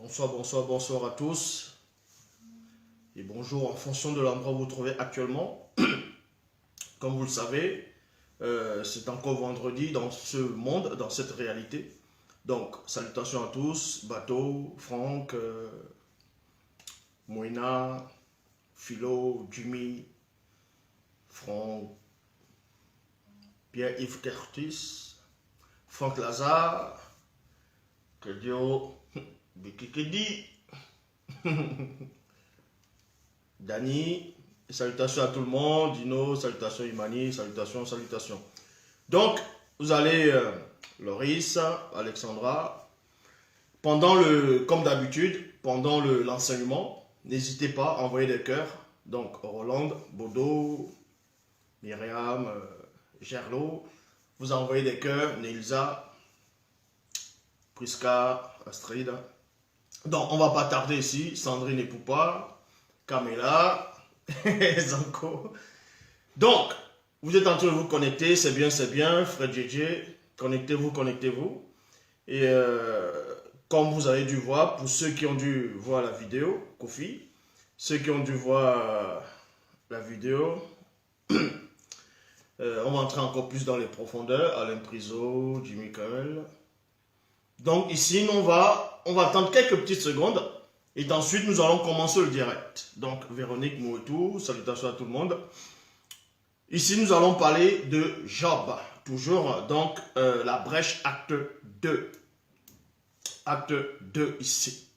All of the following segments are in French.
Bonsoir, bonsoir, bonsoir à tous. Et bonjour en fonction de l'endroit où vous vous trouvez actuellement. Comme vous le savez, c'est encore vendredi dans ce monde, dans cette réalité. Donc, salutations à tous. Bateau, Franck, Moïna, Philo, Jimmy, Franck, Pierre-Yves Curtis, Franck Lazare, Kedio, Bikikedi, Dani, salutations à tout le monde, Dino, salutations Imani, salutations, salutations. Donc, vous allez, Loris, Alexandra, comme d'habitude, pendant l'enseignement, n'hésitez pas à envoyer des cœurs. Donc, Roland, Bodo, Myriam, Gerlo, vous envoyez des cœurs, Nelza, Priska, Astrid. Donc, on va pas tarder ici, Sandrine et Poupa, Camilla, Zanko. Donc, vous êtes en train de vous connecter, c'est bien, Fred JJ, connectez-vous, connectez-vous. Et comme vous avez dû voir, pour ceux qui ont dû voir la vidéo, Kofi, ceux qui ont dû voir la vidéo, on va entrer encore plus dans les profondeurs, Alain Priso, Jimmy Kamel. Donc ici, on va attendre quelques petites secondes. Et ensuite, nous allons commencer le direct. Donc, Véronique Mouetou, salutations à tout le monde. Ici, nous allons parler de Job. Toujours, donc, la brèche acte 2. Acte 2 ici.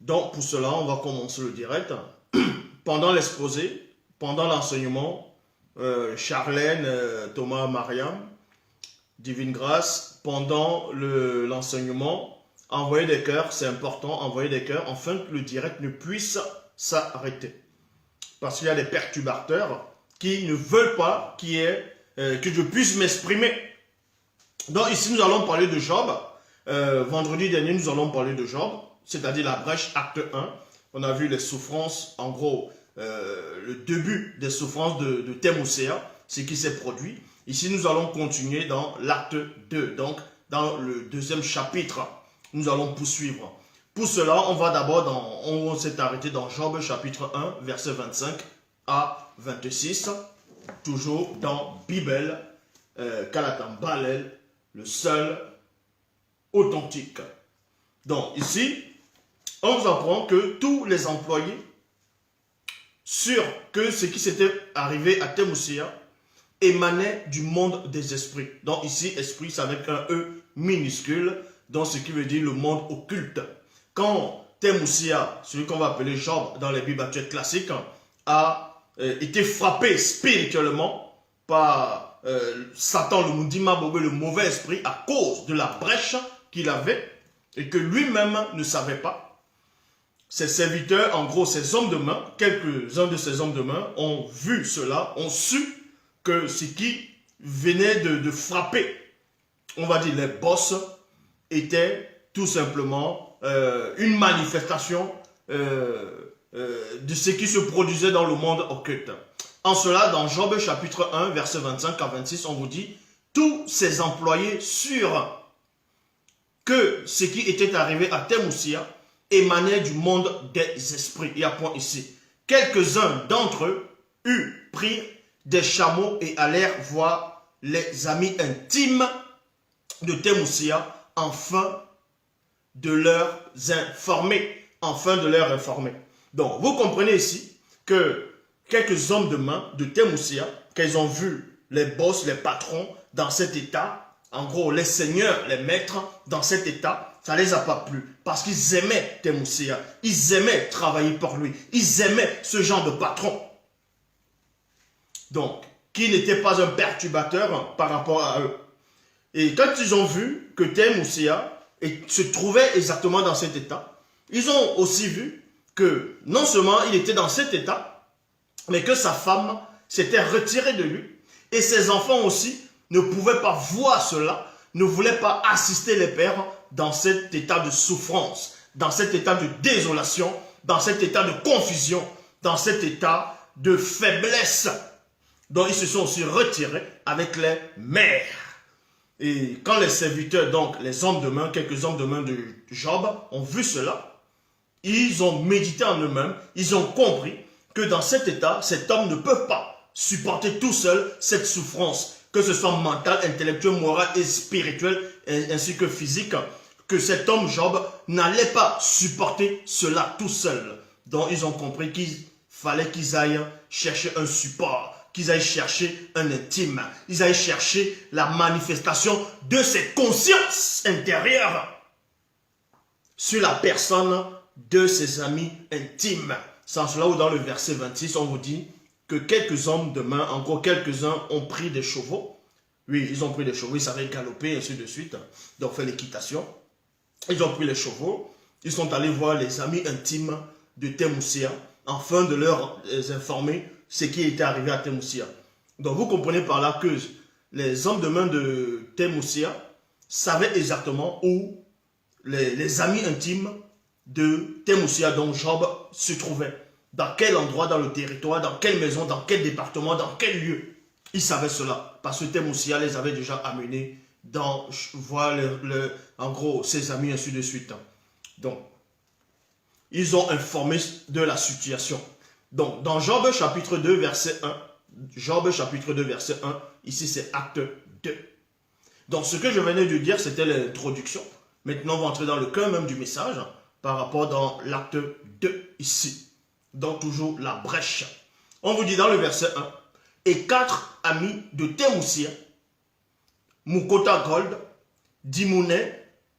Donc, pour cela, on va commencer le direct. Pendant l'exposé, pendant l'enseignement, Charlène, Thomas, Mariam, Divine Grâce, pendant l'enseignement, envoyer des cœurs, c'est important, envoyer des cœurs, afin que le direct ne puisse s'arrêter. Parce qu'il y a des perturbateurs qui ne veulent pas que je puisse m'exprimer. Donc ici, nous allons parler de Job. Vendredi dernier, nous allons parler de Job, c'est-à-dire la brèche acte 1. On a vu les souffrances, en gros, le début des souffrances de Thémouséa, ce qui s'est produit. Ici, nous allons continuer dans l'acte 2, donc dans le deuxième chapitre. Nous allons poursuivre. Pour cela, on s'est arrêté dans Job chapitre 1, verset 25 à 26, toujours dans Bible, Kalatan Balel, le seul authentique. Donc ici, on vous apprend que tous les employés, sur que ce qui s'était arrivé à Thémouséa, émanait du monde des esprits. Donc ici, esprit, c'est avec un E minuscule, donc ce qui veut dire le monde occulte. Quand Thémouséa, celui qu'on va appeler Job dans les Bibles actuelles classiques, a été frappé spirituellement par Satan, le Moudima Bobé, le mauvais esprit, à cause de la brèche qu'il avait et que lui-même ne savait pas, ses serviteurs, en gros ses hommes de main, quelques-uns de ces hommes de main ont vu cela, ont su que ce qui venait de frapper, on va dire les boss, était tout simplement une manifestation de ce qui se produisait dans le monde occulte. En cela, dans Job chapitre 1, verset 25 à 26, on vous dit, tous ces employés surent que ce qui était arrivé à Thémouséa émanait du monde des esprits. Il y a point ici. Quelques-uns d'entre eux prirent des chameaux et allèrent voir les amis intimes de Thémouséa afin de leur informer. Donc, vous comprenez ici que quelques hommes de main de Thémouséa, qu'ils ont vu les boss, les patrons dans cet état, en gros, les seigneurs, les maîtres dans cet état, ça ne les a pas plu. Parce qu'ils aimaient Thémouséa. Ils aimaient travailler pour lui. Ils aimaient ce genre de patron. Donc, qui n'était pas un perturbateur par rapport à eux. Et quand ils ont vu que Thémouséa se trouvait exactement dans cet état, ils ont aussi vu que non seulement il était dans cet état, mais que sa femme s'était retirée de lui. Et ses enfants aussi ne pouvaient pas voir cela, ne voulaient pas assister les pères dans cet état de souffrance, dans cet état de désolation, dans cet état de confusion, dans cet état de faiblesse. Donc ils se sont aussi retirés avec les mères. Et quand les serviteurs, donc les hommes de main, quelques hommes de main de Job, ont vu cela, ils ont médité en eux-mêmes, ils ont compris que dans cet état, cet homme ne peut pas supporter tout seul cette souffrance, que ce soit mentale, intellectuelle, morale et spirituelle, ainsi que physique, que cet homme Job n'allait pas supporter cela tout seul. Donc ils ont compris qu'il fallait qu'ils aillent chercher un support, qu'ils aillent chercher un intime, ils aillent chercher la manifestation de cette conscience intérieure sur la personne de ses amis intimes. C'est en cela où dans le verset 26, on vous dit que quelques hommes de main, encore quelques-uns, ont pris des chevaux. Oui, ils ont pris des chevaux, ils savaient galoper, ainsi de suite, donc faire l'équitation. Ils ont pris les chevaux, ils sont allés voir les amis intimes de Temoussia, afin de leur informer ce qui était arrivé à Temoussia. Donc vous comprenez par là que les hommes de main de Temoussia savaient exactement où les amis intimes de Temoussia, dont Job, se trouvaient. Dans quel endroit dans le territoire, dans quelle maison, dans quel département, dans quel lieu. Ils savaient cela, parce que Temoussia les avait déjà amenés dans voir en gros ses amis, ainsi de suite. Donc, ils ont informé de la situation. Donc, dans Job chapitre 2, verset 1, Job chapitre 2, verset 1, ici c'est acte 2. Donc, ce que je venais de dire, c'était l'introduction. Maintenant, on va entrer dans le cœur même du message, par rapport dans l'acte 2, ici. Donc, toujours la brèche. On vous dit dans le verset 1, et 4 amis de Temoussia, Mukota Gold, Dimouné,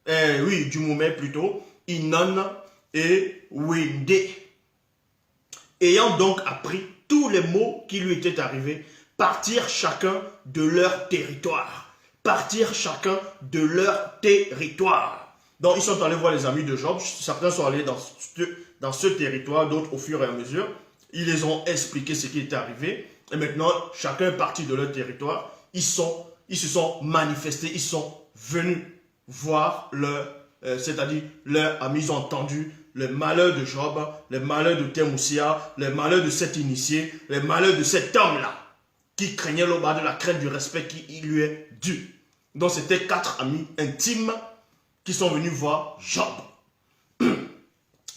Dumoumet plutôt, Inon et Wende. Ayant donc appris tous les maux qui lui étaient arrivés, partirent chacun de leur territoire. Partirent chacun de leur territoire. Donc ils sont allés voir les amis de Job, certains sont allés dans ce territoire, d'autres au fur et à mesure. Ils les ont expliqué ce qui était arrivé. Et maintenant, chacun est parti de leur territoire. Ils se sont manifestés, ils sont venus voir c'est-à-dire leurs amis. Ils ont entendu les malheurs de Job, les malheurs de Temoussia, les malheurs de cet initié, les malheurs de cet homme-là, qui craignait le bas de la crainte du respect qui lui est dû. Donc c'était 4 amis intimes qui sont venus voir Job.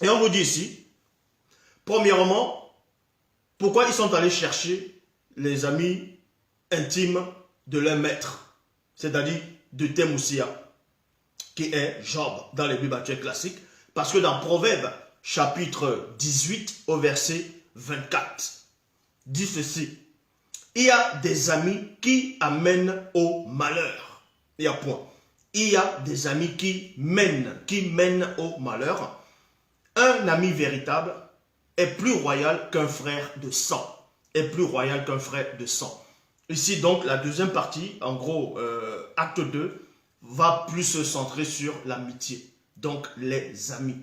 Et on vous dit ici, premièrement, pourquoi ils sont allés chercher les amis intimes de leur maître, c'est-à-dire de Temoussia, qui est Job dans les Bibles actuelles classiques, parce que dans Proverbes chapitre 18 au verset 24, dit ceci, il y a des amis qui amènent au malheur. Il y a point. Il y a des amis qui mènent au malheur. Un ami véritable est plus royal qu'un frère de sang. Est plus royal qu'un frère de sang. Ici donc la deuxième partie, en gros acte 2, va plus se centrer sur l'amitié. Donc les amis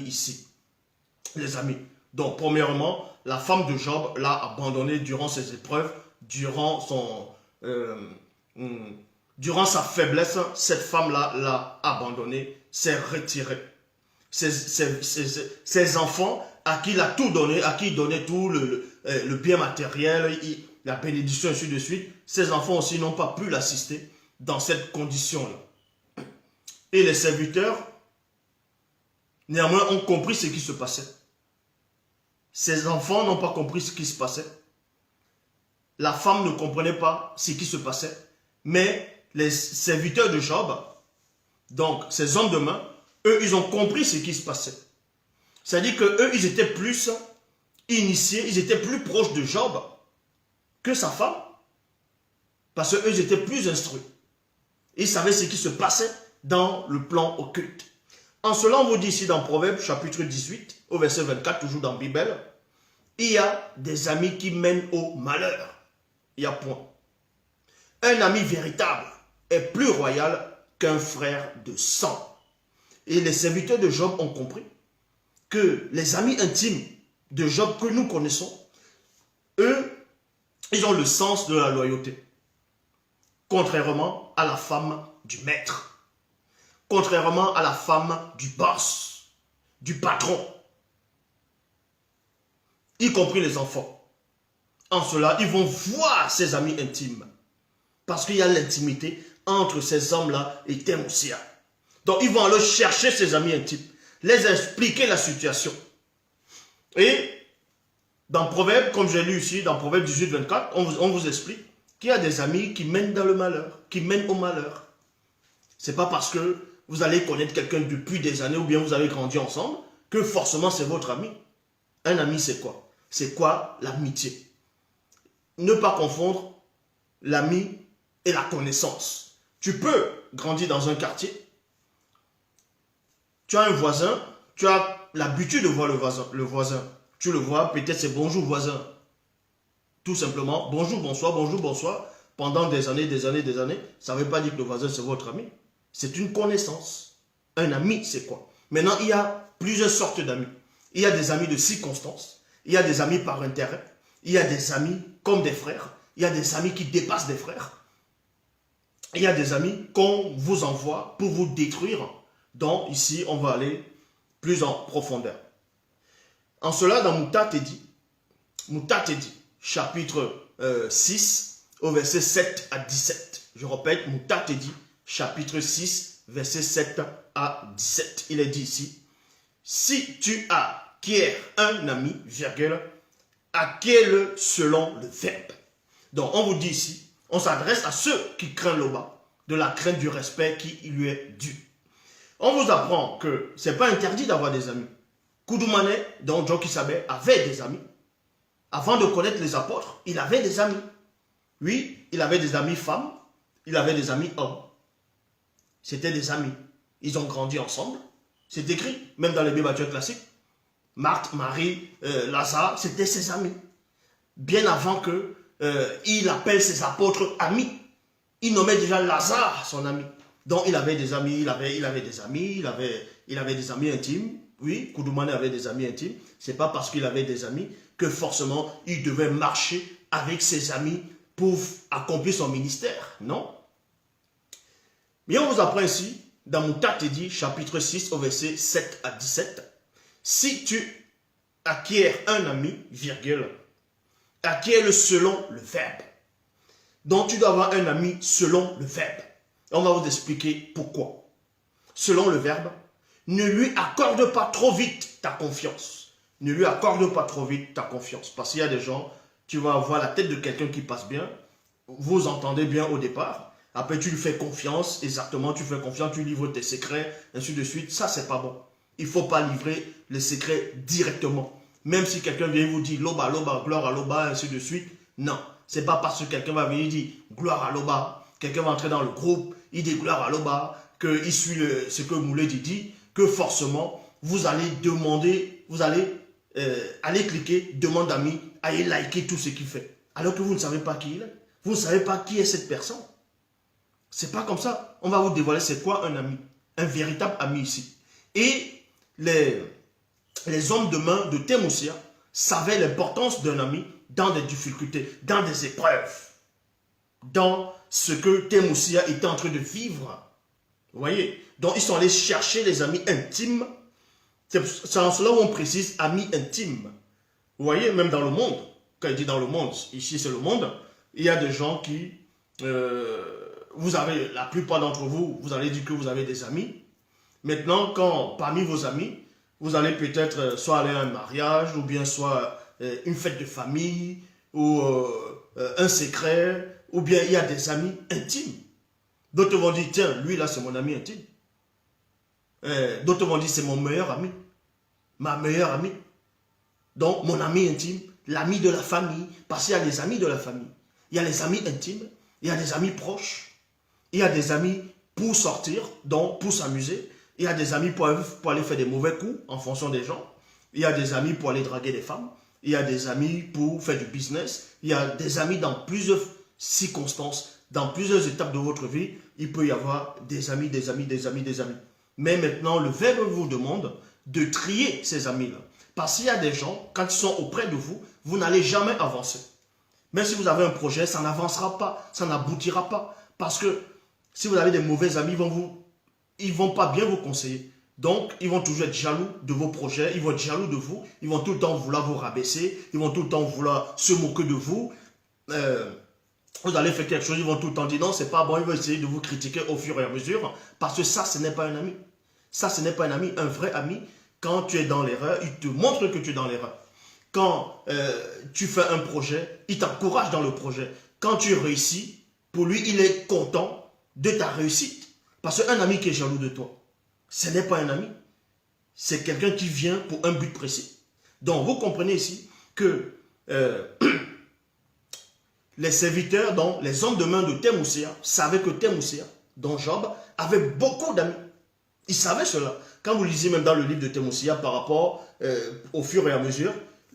ici. Les amis. Donc premièrement, la femme de Job l'a abandonné durant ses épreuves, durant sa faiblesse. Cette femme-là l'a abandonné, s'est retirée. Ses enfants, à qui il a tout donné, à qui il donnait tout le bien matériel, la bénédiction, ainsi de suite, ses enfants aussi n'ont pas pu l'assister dans cette condition-là. Et les serviteurs, néanmoins, ont compris ce qui se passait. Ses enfants n'ont pas compris ce qui se passait. La femme ne comprenait pas ce qui se passait. Mais les serviteurs de Job, donc ces hommes de main, eux, ils ont compris ce qui se passait. C'est-à-dire qu'eux, ils étaient plus initiés, ils étaient plus proches de Job que sa femme. Parce qu'eux, ils étaient plus instruits. Ils savaient ce qui se passait dans le plan occulte. En cela, on vous dit ici dans Proverbes chapitre 18, au verset 24, toujours dans la Bible, il y a des amis qui mènent au malheur. Il y a point. Un ami véritable est plus royal qu'un frère de sang. Et les serviteurs de Job ont compris que les amis intimes de Job que nous connaissons, eux, ils ont le sens de la loyauté. Contrairement à la femme du maître. Contrairement à la femme du boss, du patron. Y compris les enfants. En cela, ils vont voir ses amis intimes. Parce qu'il y a l'intimité. entre ces hommes-là et Temmousia. Donc, ils vont aller chercher ses amis intimes, les expliquer la situation. Et dans Proverbe, comme j'ai lu ici, dans Proverbe 18, 24, on vous explique qu'il y a des amis qui mènent dans le malheur, qui mènent au malheur. C'est pas parce que vous allez connaître quelqu'un depuis des années ou bien vous avez grandi ensemble que forcément c'est votre ami. Un ami, c'est quoi? C'est quoi l'amitié? Ne pas confondre l'ami et la connaissance. Tu peux grandir dans un quartier, tu as un voisin, tu as l'habitude de voir le voisin. Tu le vois, peut-être c'est bonjour voisin. Tout simplement, bonjour, bonsoir, pendant des années, ça ne veut pas dire que le voisin c'est votre ami. C'est une connaissance. Un ami, c'est quoi? Maintenant, il y a plusieurs sortes d'amis. Il y a des amis de circonstance, il y a des amis par intérêt, il y a des amis comme des frères, il y a des amis qui dépassent des frères. Il y a des amis qu'on vous envoie pour vous détruire. Donc ici, on va aller plus en profondeur. En cela, dans Moutatedi, chapitre 6, au verset 7 à 17. Je répète, Moutatedi, chapitre 6, verset 7 à 17. Il est dit ici, si tu acquiers un ami, virgule, acquiers-le selon le verbe. Donc on vous dit ici, on s'adresse à ceux qui craignent l'Oba, de la crainte du respect qui lui est dû. On vous apprend que ce n'est pas interdit d'avoir des amis. Koudoumane, donc John Kisabé, avait des amis. Avant de connaître les apôtres, il avait des amis. Oui, il avait des amis femmes, il avait des amis hommes. C'était des amis. Ils ont grandi ensemble. C'est écrit, même dans les Bibles classiques. Marthe, Marie, Lazare, c'était ses amis. Bien avant qu'il appelle ses apôtres amis. Il nommait déjà Lazare son ami. Donc il avait des amis, il avait des amis, il avait des amis intimes. Oui, Koudoumane avait des amis intimes. Ce n'est pas parce qu'il avait des amis que forcément il devait marcher avec ses amis pour accomplir son ministère. Non. Mais on vous apprend ici, dans Moutatedi, chapitre 6, au verset 7 à 17, si tu acquiers un ami, virgule, acquiers-le selon le verbe. Donc tu dois avoir un ami selon le verbe. On va vous expliquer pourquoi. Selon le verbe, ne lui accorde pas trop vite ta confiance. Ne lui accorde pas trop vite ta confiance. Parce qu'il y a des gens, tu vas avoir la tête de quelqu'un qui passe bien, vous entendez bien au départ, après tu lui fais confiance, exactement, tu fais confiance, tu livres tes secrets, ainsi de suite. Ça, c'est pas bon. Il ne faut pas livrer les secrets directement. Même si quelqu'un vient vous dire Loba, Loba, gloire à Loba, ainsi de suite. Non, ce n'est pas parce que quelqu'un va venir dire gloire à Loba, quelqu'un va entrer dans le groupe, il dit gloire à Loba, qu'il suit ce que Mouledi dit, que forcément, vous allez demander, vous allez aller cliquer, demande d'amis, aller liker tout ce qu'il fait. Alors que vous ne savez pas qui il est. Vous ne savez pas qui est cette personne. C'est pas comme ça. On va vous dévoiler c'est quoi un ami. Un véritable ami ici. Et les hommes de main de Temmousia savaient l'importance d'un ami dans des difficultés, dans des épreuves, dans ce que Temmousia était en train de vivre. Vous voyez? Donc ils sont allés chercher les amis intimes. C'est en cela où on précise amis intimes. Vous voyez, même dans le monde, quand il dit dans le monde, ici c'est le monde, il y a des gens qui, vous avez, la plupart d'entre vous, vous allez dire que vous avez des amis. Maintenant, quand parmi vos amis, vous allez peut-être soit aller à un mariage, ou bien soit une fête de famille, ou un secret, ou bien il y a des amis intimes. D'autres vont dire, tiens, lui là c'est mon ami intime. D'autres vont dire, c'est mon meilleur ami, ma meilleure amie. Donc, mon ami intime, l'ami de la famille, parce qu'il y a les amis de la famille. Il y a les amis intimes, il y a des amis proches, il y a des amis pour sortir, donc pour s'amuser. Il y a des amis pour aller faire des mauvais coups en fonction des gens. Il y a des amis pour aller draguer des femmes. Il y a des amis pour faire du business. Il y a des amis dans plusieurs circonstances, dans plusieurs étapes de votre vie. Il peut y avoir des amis, des amis, des amis, des amis. Mais maintenant, le verbe vous demande de trier ces amis-là. Parce qu'il y a des gens, quand ils sont auprès de vous, vous n'allez jamais avancer. Même si vous avez un projet, ça n'avancera pas, ça n'aboutira pas. Parce que si vous avez des mauvais amis, ils ne vont pas bien vous conseiller. Donc, ils vont toujours être jaloux de vos projets, ils vont être jaloux de vous, ils vont tout le temps vouloir vous rabaisser, ils vont tout le temps vouloir se moquer de vous. Vous allez faire quelque chose, ils vont tout le temps dire non, c'est pas bon, ils vont essayer de vous critiquer au fur et à mesure, parce que ça, ce n'est pas un ami. Ça, ce n'est pas un ami. Un vrai ami, quand tu es dans l'erreur, il te montre que tu es dans l'erreur. Quand tu fais un projet, il t'encourage dans le projet. Quand tu réussis, pour lui, il est content de ta réussite. Parce qu'un ami qui est jaloux de toi, ce n'est pas un ami. C'est quelqu'un qui vient pour un but précis. Donc, vous comprenez ici que les serviteurs, donc les hommes de main de Thémoussia, savaient que Thémoussia, dont Job, avait beaucoup d'amis. Ils savaient cela. Quand vous lisez même dans le livre de Thémoussia par rapport au fur et à mesure,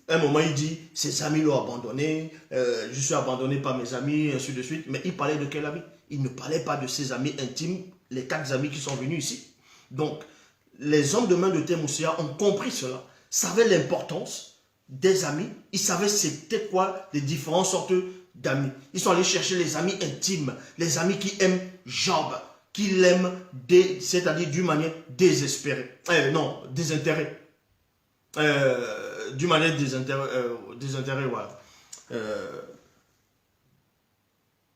à un moment il dit, ses amis l'ont abandonné, je suis abandonné par mes amis, ainsi de suite. Mais il parlait de quel ami? Il ne parlait pas de ses amis intimes, les 4 amis qui sont venus ici. Donc, les hommes de main de Thémoussia ont compris cela, savaient l'importance des amis, ils savaient c'était quoi les différentes sortes d'amis. Ils sont allés chercher les amis intimes, les amis qui aiment Job, qui l'aiment, c'est-à-dire d'une manière désespérée. Non, désintéressée. D'une manière désintéressée, voilà.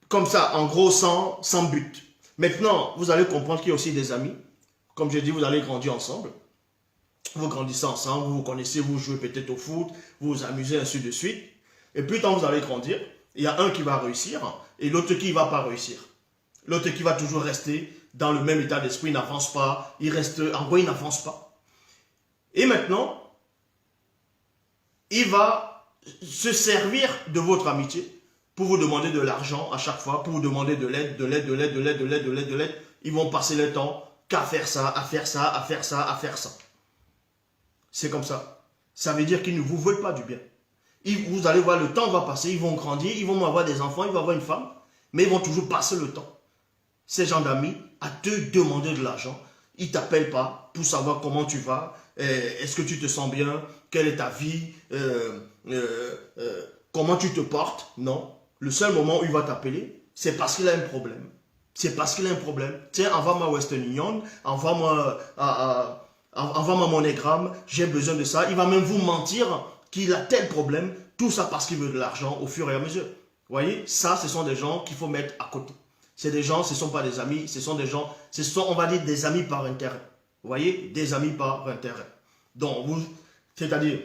Comme ça, en gros, sans but. Maintenant, vous allez comprendre qu'il y a aussi des amis. Comme je dis, vous allez grandir ensemble. Vous grandissez ensemble, vous vous connaissez, vous jouez peut-être au foot, vous vous amusez, ainsi de suite. Et puis, quand vous allez grandir, il y a un qui va réussir et l'autre qui ne va pas réussir. L'autre qui va toujours rester dans le même état d'esprit, il n'avance pas, il reste, en gros, il n'avance pas. Et maintenant, il va se servir de votre amitié pour vous demander de l'argent à chaque fois, pour vous demander de l'aide, de l'aide, de l'aide, de l'aide, de l'aide, de l'aide, de l'aide. Ils vont passer le temps qu'à faire ça, à faire ça, à faire ça, à faire ça. C'est comme ça. Ça veut dire qu'ils ne vous veulent pas du bien. Vous allez voir, le temps va passer, ils vont grandir, ils vont avoir des enfants, ils vont avoir une femme, mais ils vont toujours passer le temps. Ces gens d'amis, à te demander de l'argent, ils ne t'appellent pas pour savoir comment tu vas, est-ce que tu te sens bien, quelle est ta vie, comment tu te portes. Non. Le seul moment où il va t'appeler, c'est parce qu'il a un problème. C'est parce qu'il a un problème. Tiens, envoie-moi Western Union, envoie-moi envoie-moi mon égramme, j'ai besoin de ça. Il va même vous mentir qu'il a tel problème, tout ça parce qu'il veut de l'argent au fur et à mesure. Vous voyez, ça, ce sont des gens qu'il faut mettre à côté. C'est des gens, ce ne sont pas des amis, ce sont des gens, ce sont, on va dire, des amis par intérêt. Vous voyez, des amis par intérêt. Donc, c'est-à-dire,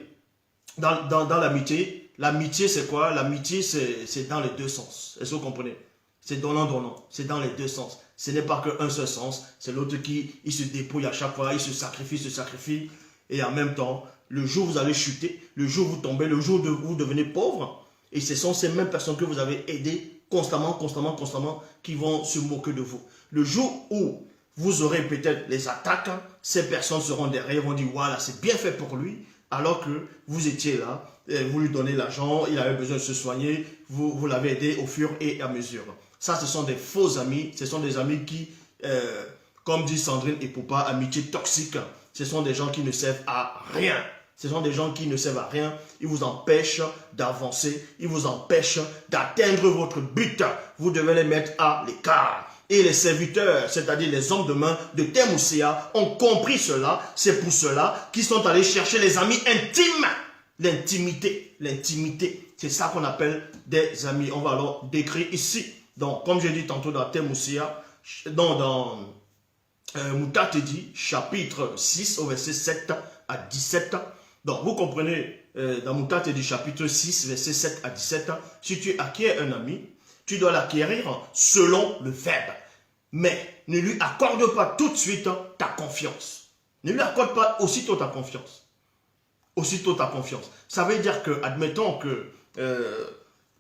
dans l'amitié, l'amitié c'est quoi? L'amitié, c'est dans les deux sens. Est-ce que vous comprenez? C'est donnant-donnant, c'est dans les deux sens. Ce n'est pas qu'un seul sens, c'est l'autre qui il se dépouille à chaque fois, il se sacrifie, et en même temps, le jour où vous allez chuter, le jour où vous tombez, le jour où vous devenez pauvre, et ce sont ces mêmes personnes que vous avez aidées constamment, qui vont se moquer de vous. Le jour où vous aurez peut-être les attaques, ces personnes seront derrière, vont dire, voilà, c'est bien fait pour lui, alors que vous étiez là, vous lui donnez l'argent, il avait besoin de se soigner, vous l'avez aidé au fur et à mesure. Ça, ce sont des faux amis, ce sont des amis qui, comme dit Sandrine et Poupa, amitié toxique. Ce sont des gens qui ne servent à rien. Ce sont des gens qui ne servent à rien. Ils vous empêchent d'avancer, ils vous empêchent d'atteindre votre but. Vous devez les mettre à l'écart. Et les serviteurs, c'est-à-dire les hommes de main de Thémoussia, ont compris cela. C'est pour cela qu'ils sont allés chercher les amis intimes. L'intimité, c'est ça qu'on appelle des amis. On va alors décrire ici. Donc, comme j'ai dit tantôt dans Thémoussia, dans Mutatedi, chapitre 6, au verset 7 à 17. Donc, vous comprenez, dans Mutatedi, chapitre 6, verset 7 à 17, si tu acquiers un ami, tu dois l'acquérir selon le verbe. Mais ne lui accorde pas tout de suite ta confiance. Ne lui accorde pas aussitôt ta confiance. Aussitôt ta confiance. Ça veut dire que, admettons que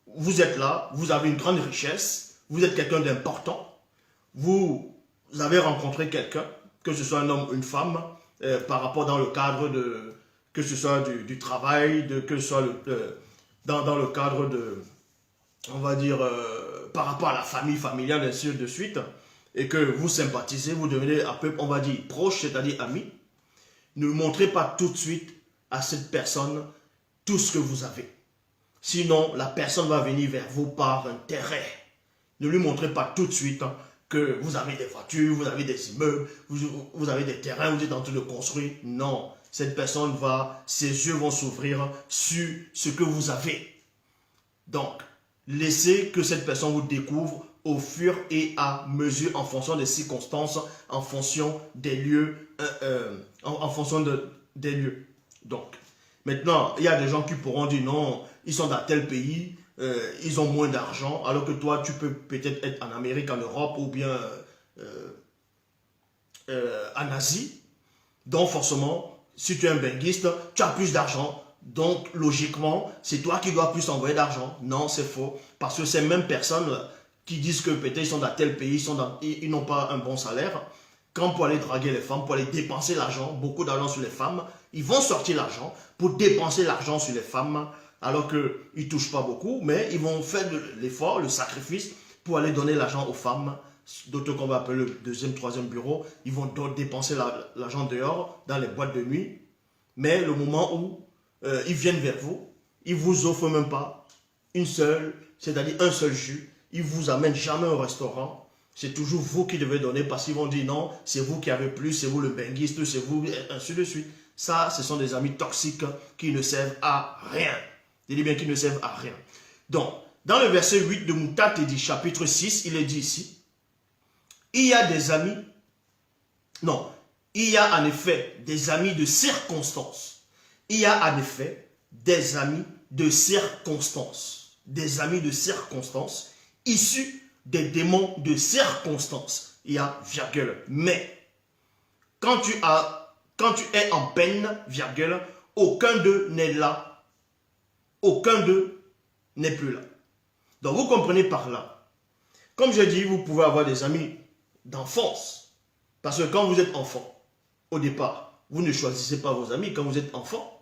vous êtes là, vous avez une grande richesse, vous êtes quelqu'un d'important, vous avez rencontré quelqu'un, que ce soit un homme ou une femme, par rapport dans le cadre de, que ce soit du travail, que ce soit dans le cadre de, on va dire, par rapport à la famille familiale, ainsi de suite, et que vous sympathisez, vous devenez un peu, on va dire, proche, c'est-à-dire ami. Ne montrez pas tout de suite à cette personne tout ce que vous avez. Sinon, la personne va venir vers vous par intérêt. Ne lui montrez pas tout de suite que vous avez des voitures, vous avez des immeubles, vous avez des terrains, vous êtes en train de construire. Non, cette personne ses yeux vont s'ouvrir sur ce que vous avez. Donc, Laissez que cette personne vous découvre au fur et à mesure, en fonction des circonstances, en fonction des lieux, en fonction des lieux. Donc, maintenant, il y a des gens qui pourront dire non, ils sont dans tel pays, ils ont moins d'argent, alors que toi, tu peux peut-être être en Amérique, en Europe ou bien en Asie. Donc, forcément, si tu es un benguiste, tu as plus d'argent. Donc, logiquement, c'est toi qui dois plus envoyer d'argent. Non, c'est faux. Parce que ces mêmes personnes qui disent que peut-être ils sont dans tel pays, ils n'ont pas un bon salaire, quand pour aller draguer les femmes, pour aller dépenser l'argent, beaucoup d'argent sur les femmes, ils vont sortir l'argent pour dépenser l'argent sur les femmes, alors qu'ils ne touchent pas beaucoup, mais ils vont faire l'effort, le sacrifice pour aller donner l'argent aux femmes. D'autres qu'on va appeler le deuxième, troisième bureau, ils vont donc dépenser l'argent dehors, dans les boîtes de nuit. Mais le moment où ils viennent vers vous, ils ne vous offrent même pas c'est-à-dire un seul jus. Ils ne vous amènent jamais au restaurant. C'est toujours vous qui devez donner parce qu'ils vont dire non, c'est vous qui avez plus, c'est vous le benguiste, c'est vous, ainsi de suite. Ça, ce sont des amis toxiques qui ne servent à rien. Je dis bien qu'ils ne servent à rien. Donc, dans le verset 8 de Moutatedi, chapitre 6, il est dit ici, il y a des amis, non, il y a en effet des amis de circonstance. Il y a en effet des amis de circonstance. Des amis de circonstance issus des démons de circonstance. Il y a virgule. Mais, quand tu es en peine, virgule, aucun d'eux n'est là. Aucun d'eux n'est plus là. Donc, vous comprenez par là. Comme je dis, vous pouvez avoir des amis d'enfance. Parce que quand vous êtes enfant, au départ, vous ne choisissez pas vos amis quand vous êtes enfant.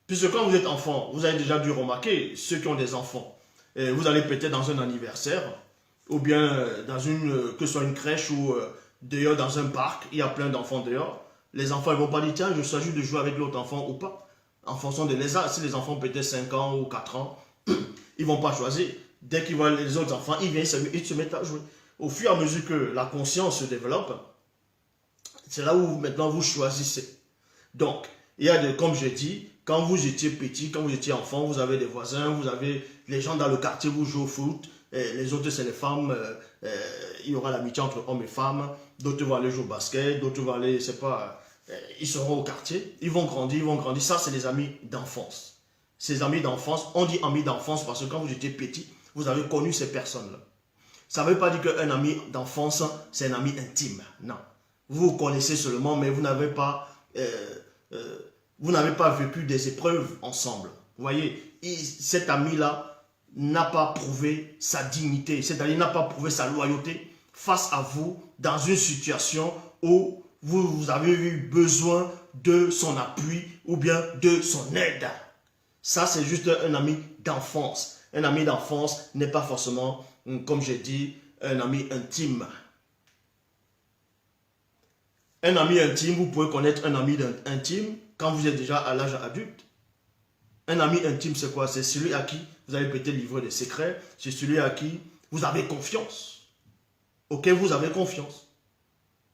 Puisque quand vous êtes enfant, vous avez déjà dû remarquer, ceux qui ont des enfants, vous allez peut-être dans un anniversaire, ou bien dans que ce soit une crèche ou dehors dans un parc, il y a plein d'enfants dehors. Les enfants ne vont pas dire, tiens, je s'agit de jouer avec l'autre enfant ou pas. En fonction de l'âge, si les enfants ont peut-être 5 ans ou 4 ans, ils ne vont pas choisir. Dès qu'ils voient les autres enfants, ils se mettent à jouer. Au fur et à mesure que la conscience se développe, c'est là où maintenant vous choisissez. Donc, il y a comme je dis, quand vous étiez petit, quand vous étiez enfant, vous avez des voisins, vous avez les gens dans le quartier, vous jouez au foot, les autres c'est les femmes, il y aura l'amitié entre hommes et femmes, d'autres vont aller jouer au basket, d'autres vont aller, c'est pas, ils seront au quartier, ils vont grandir, ça c'est les amis d'enfance. Ces amis d'enfance, on dit amis d'enfance parce que quand vous étiez petit, vous avez connu ces personnes-là. Ça ne veut pas dire qu'un ami d'enfance, c'est un ami intime, non. Vous vous connaissez seulement, mais vous n'avez pas vécu des épreuves ensemble. Vous voyez, cet ami-là n'a pas prouvé sa dignité, c'est-à-dire n'a pas prouvé sa loyauté face à vous dans une situation où vous avez eu besoin de son appui ou bien de son aide. Ça, c'est juste un ami d'enfance. Un ami d'enfance n'est pas forcément, comme j'ai dit, un ami intime. Un ami intime, vous pouvez connaître un ami intime quand vous êtes déjà à l'âge adulte. Un ami intime, c'est quoi? C'est celui à qui vous avez peut-être livré des secrets, c'est celui à qui vous avez confiance, auquel vous avez confiance.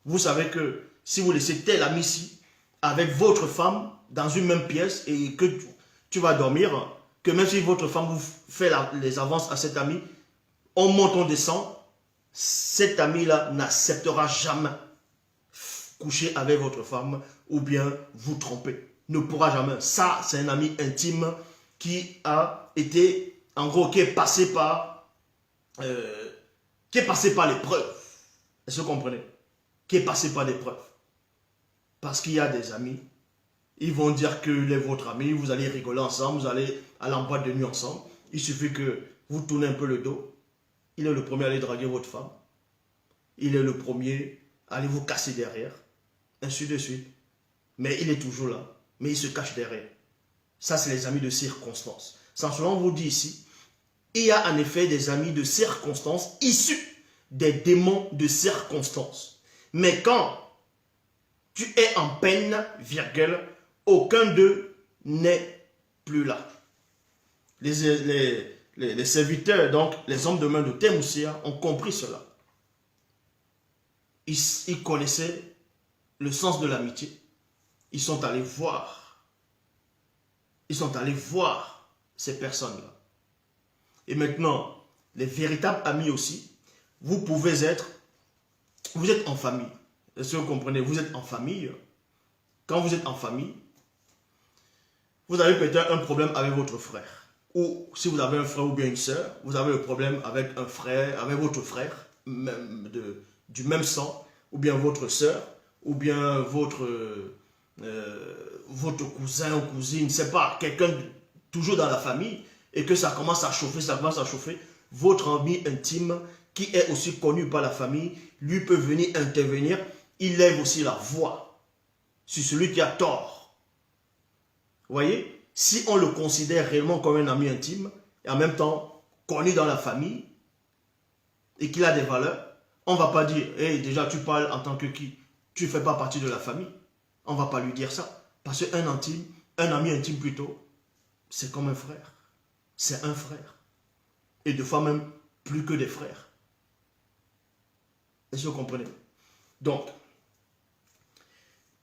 Vous savez que si vous laissez tel ami ici, avec votre femme, dans une même pièce, et que tu vas dormir, que même si votre femme vous fait les avances à cet ami, on monte, on descend, cet ami-là n'acceptera jamais coucher avec votre femme ou bien vous tromper. Ne pourra jamais. Ça, c'est un ami intime qui a été, en gros, qui est passé par l'épreuve. Est-ce que vous comprenez? Qui est passé par l'épreuve. Parce qu'il y a des amis, ils vont dire qu'il est votre ami, vous allez rigoler ensemble, vous allez aller en boîte de nuit ensemble. Il suffit que vous tournez un peu le dos. Il est le premier à aller draguer votre femme. Il est le premier à aller vous casser derrière. Ainsi de suite. Mais il est toujours là. Mais il se cache derrière. Ça, c'est les amis de circonstance. Simplement, on vous dit ici, il y a en effet des amis de circonstance issus des démons de circonstance. Mais quand tu es en peine, virgule, aucun d'eux n'est plus là. Les serviteurs, donc les hommes de main de Temoussia, ont compris cela. Ils connaissaient le sens de l'amitié. Ils sont allés voir. Ils sont allés voir ces personnes-là. Et maintenant, les véritables amis aussi, vous êtes en famille. Est-ce que vous comprenez? Vous êtes en famille. Quand vous êtes en famille, vous avez peut-être un problème avec votre frère. Ou si vous avez un frère ou bien une soeur, vous avez le problème avec un frère, avec votre frère, même du même sang, ou bien votre soeur, ou bien votre cousin ou cousine, c'est pas quelqu'un toujours dans la famille, et que ça commence à chauffer, votre ami intime, qui est aussi connu par la famille, lui peut venir intervenir, il lève aussi la voix sur celui qui a tort. Vous voyez? Si on le considère réellement comme un ami intime, et en même temps connu dans la famille, et qu'il a des valeurs, on ne va pas dire, hey, déjà tu parles en tant que qui? Tu ne fais pas partie de la famille. On ne va pas lui dire ça. Parce qu'un intime, un ami intime plutôt, c'est comme un frère. C'est un frère. Et des fois même plus que des frères. Est-ce que vous comprenez? Donc,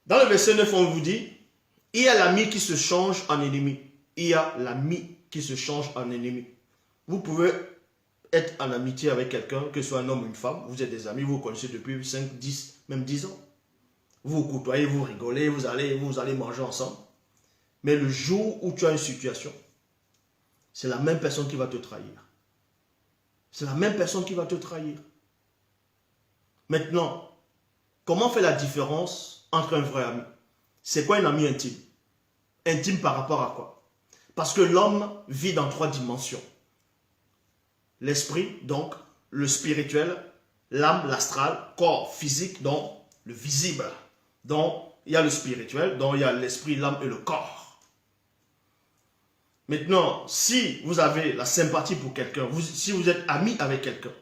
dans le verset 9, on vous dit, il y a l'ami qui se change en ennemi. Il y a l'ami qui se change en ennemi. Vous pouvez être en amitié avec quelqu'un, que ce soit un homme ou une femme, vous êtes des amis, vous vous connaissez depuis 5, 10, même 10 ans. Vous vous côtoyez, vous rigolez, vous allez manger ensemble. Mais le jour où tu as une situation, c'est la même personne qui va te trahir. C'est la même personne qui va te trahir. Maintenant, comment faire la différence entre un vrai ami? C'est quoi un ami intime? Intime par rapport à quoi? Parce que l'homme vit dans 3 dimensions. L'esprit, donc le spirituel, l'âme, l'astral, corps physique, donc le visible. Donc il y a le spirituel, donc il y a l'esprit, l'âme et le corps. Maintenant, si vous avez la sympathie pour quelqu'un, si vous êtes ami avec quelqu'un,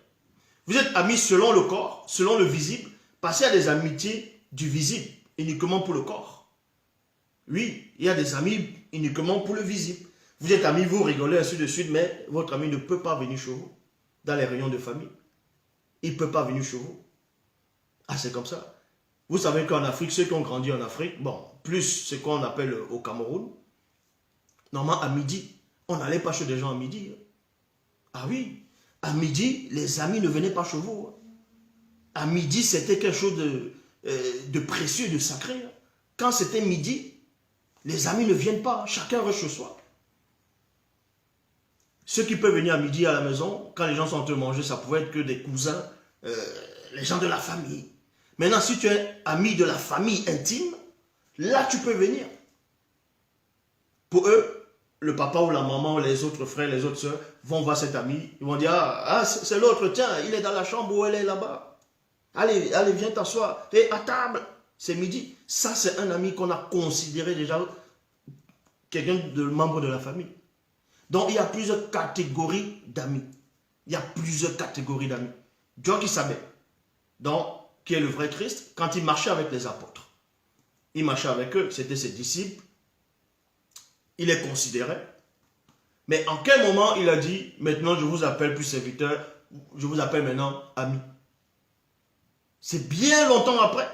vous êtes ami selon le corps, selon le visible, parce qu'il y a des amitiés du visible, uniquement pour le corps. Oui, il y a des amis uniquement pour le visible. Vous êtes amis, vous rigolez, ainsi de suite, mais votre ami ne peut pas venir chez vous, dans les réunions de famille. Il ne peut pas venir chez vous. Ah, c'est comme ça. Vous savez qu'en Afrique, ceux qui ont grandi en Afrique, bon, plus ce qu'on appelle au Cameroun, normalement à midi, on n'allait pas chez des gens à midi. Ah oui, à midi, les amis ne venaient pas chez vous. À midi, c'était quelque chose de précieux, de sacré. Quand c'était midi, les amis ne viennent pas, chacun reste chez soi. Ceux qui peuvent venir à midi à la maison, quand les gens sont en train de manger, ça pouvait être que des cousins, les gens de la famille. Maintenant, si tu es ami de la famille intime, là tu peux venir. Pour eux, le papa ou la maman, les autres frères, les autres soeurs vont voir cet ami. Ils vont dire, ah c'est l'autre, tiens, il est dans la chambre ou elle est là-bas. Allez, viens t'asseoir. Et à table, c'est midi. Ça, c'est un ami qu'on a considéré déjà quelqu'un de membre de la famille. Donc, il y a plusieurs catégories d'amis. Il y a plusieurs catégories d'amis. Dieu qui savait. Donc, qui est le vrai Christ, quand il marchait avec les apôtres. Il marchait avec eux, c'était ses disciples. Il les considérait. Mais en quel moment il a dit, maintenant je vous appelle plus serviteur, je vous appelle maintenant ami? C'est bien longtemps après.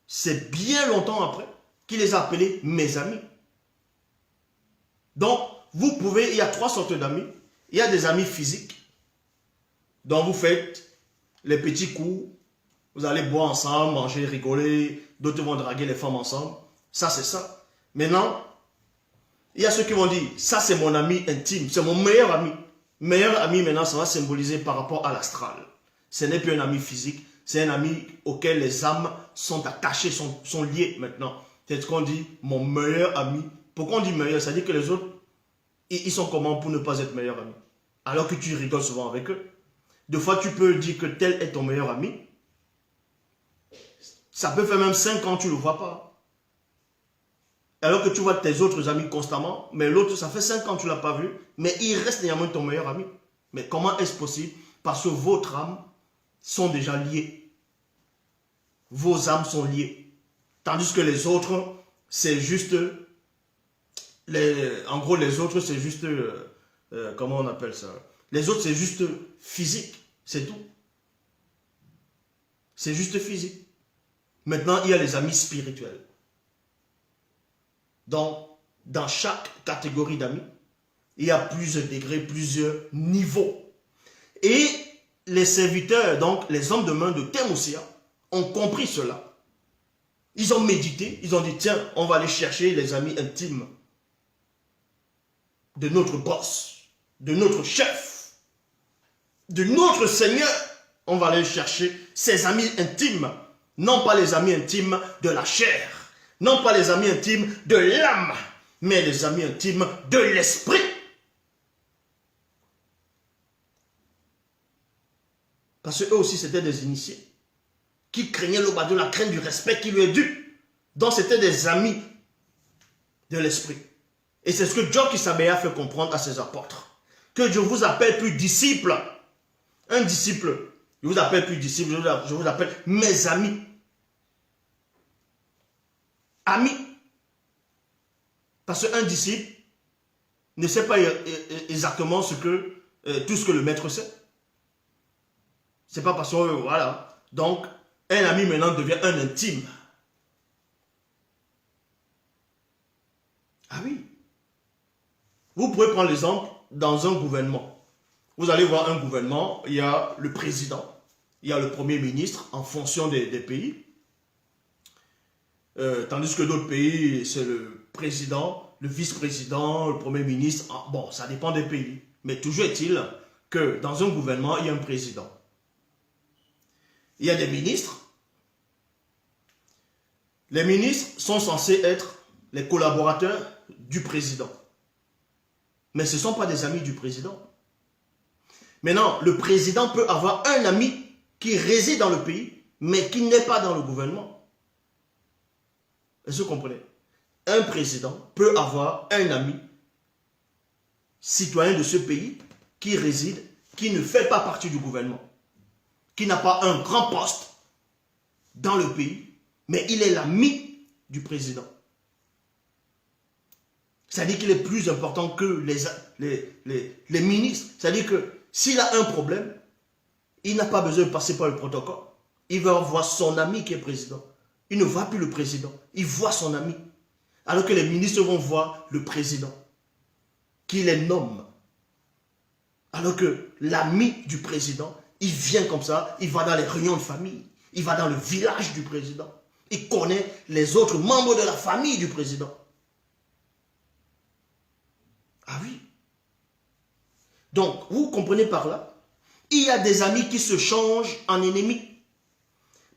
C'est bien longtemps après qu'il les a appelés mes amis. Donc, vous pouvez, il y a 3 sortes d'amis. Il y a des amis physiques, dont vous faites les petits coups, vous allez boire ensemble, manger, rigoler, d'autres vont draguer les femmes ensemble. Ça, c'est ça. Maintenant, il y a ceux qui vont dire, ça c'est mon ami intime, c'est mon meilleur ami. Meilleur ami maintenant, ça va symboliser par rapport à l'astral. Ce n'est plus un ami physique, c'est un ami auquel les âmes sont attachées, sont liées maintenant. C'est ce qu'on dit, mon meilleur ami. Pourquoi on dit meilleur? Ça veut dire que les autres, ils sont comment pour ne pas être meilleurs amis? Alors que tu rigoles souvent avec eux. Des fois, tu peux dire que tel est ton meilleur ami. Ça peut faire même 5 ans que tu ne le vois pas. Alors que tu vois tes autres amis constamment, mais l'autre, ça fait 5 ans que tu ne l'as pas vu, mais il reste néanmoins ton meilleur ami. Mais comment est-ce possible? Parce que votre âme sont déjà liées. Vos âmes sont liées. Tandis que les autres, c'est juste... en gros, les autres, c'est juste... comment on appelle ça? Les autres, c'est juste physique. C'est tout. C'est juste physique. Maintenant, il y a les amis spirituels. Donc, dans chaque catégorie d'amis, il y a plusieurs degrés, plusieurs niveaux. Et les serviteurs, donc les hommes de main de Thémosia, ont compris cela. Ils ont médité, ils ont dit, tiens, on va aller chercher les amis intimes de notre boss, de notre chef, de notre Seigneur. On va aller chercher ses amis intimes, non pas les amis intimes de la chair, non pas les amis intimes de l'âme, mais les amis intimes de l'esprit. Parce qu'eux aussi, c'était des initiés qui craignaient le bas de la crainte du respect qui lui est dû. Donc, c'était des amis de l'esprit. Et c'est ce que John Kisabea fait comprendre à ses apôtres. Que je vous appelle plus disciples. Un disciple, je vous appelle plus disciples, je vous appelle mes amis. Amis. Parce qu'un disciple ne sait pas exactement tout ce que le maître sait. C'est pas parce que, voilà. Donc, un ami maintenant devient un intime. Ah oui. Vous pouvez prendre l'exemple dans un gouvernement. Vous allez voir un gouvernement, il y a le président, il y a le premier ministre en fonction des pays. Tandis que d'autres pays, c'est le président, le vice-président, le premier ministre. Bon, ça dépend des pays. Mais toujours est-il que dans un gouvernement, il y a un président. Il y a des ministres. Les ministres sont censés être les collaborateurs du président. Mais ce ne sont pas des amis du président. Maintenant, le président peut avoir un ami qui réside dans le pays, mais qui n'est pas dans le gouvernement. Est-ce que vous comprenez? Un président peut avoir un ami, citoyen de ce pays, qui réside, qui ne fait pas partie du gouvernement, qui n'a pas un grand poste dans le pays, mais il est l'ami du président. C'est-à-dire qu'il est plus important que les ministres. C'est-à-dire que s'il a un problème, il n'a pas besoin de passer par le protocole. Il va voir son ami qui est président. Il ne voit plus le président. Il voit son ami. Alors que les ministres vont voir le président, qui les nomme. Alors que l'ami du président, il vient comme ça, il va dans les réunions de famille. Il va dans le village du président. Il connaît les autres membres de la famille du président. Ah oui. Donc, vous comprenez par là, il y a des amis qui se changent en ennemis.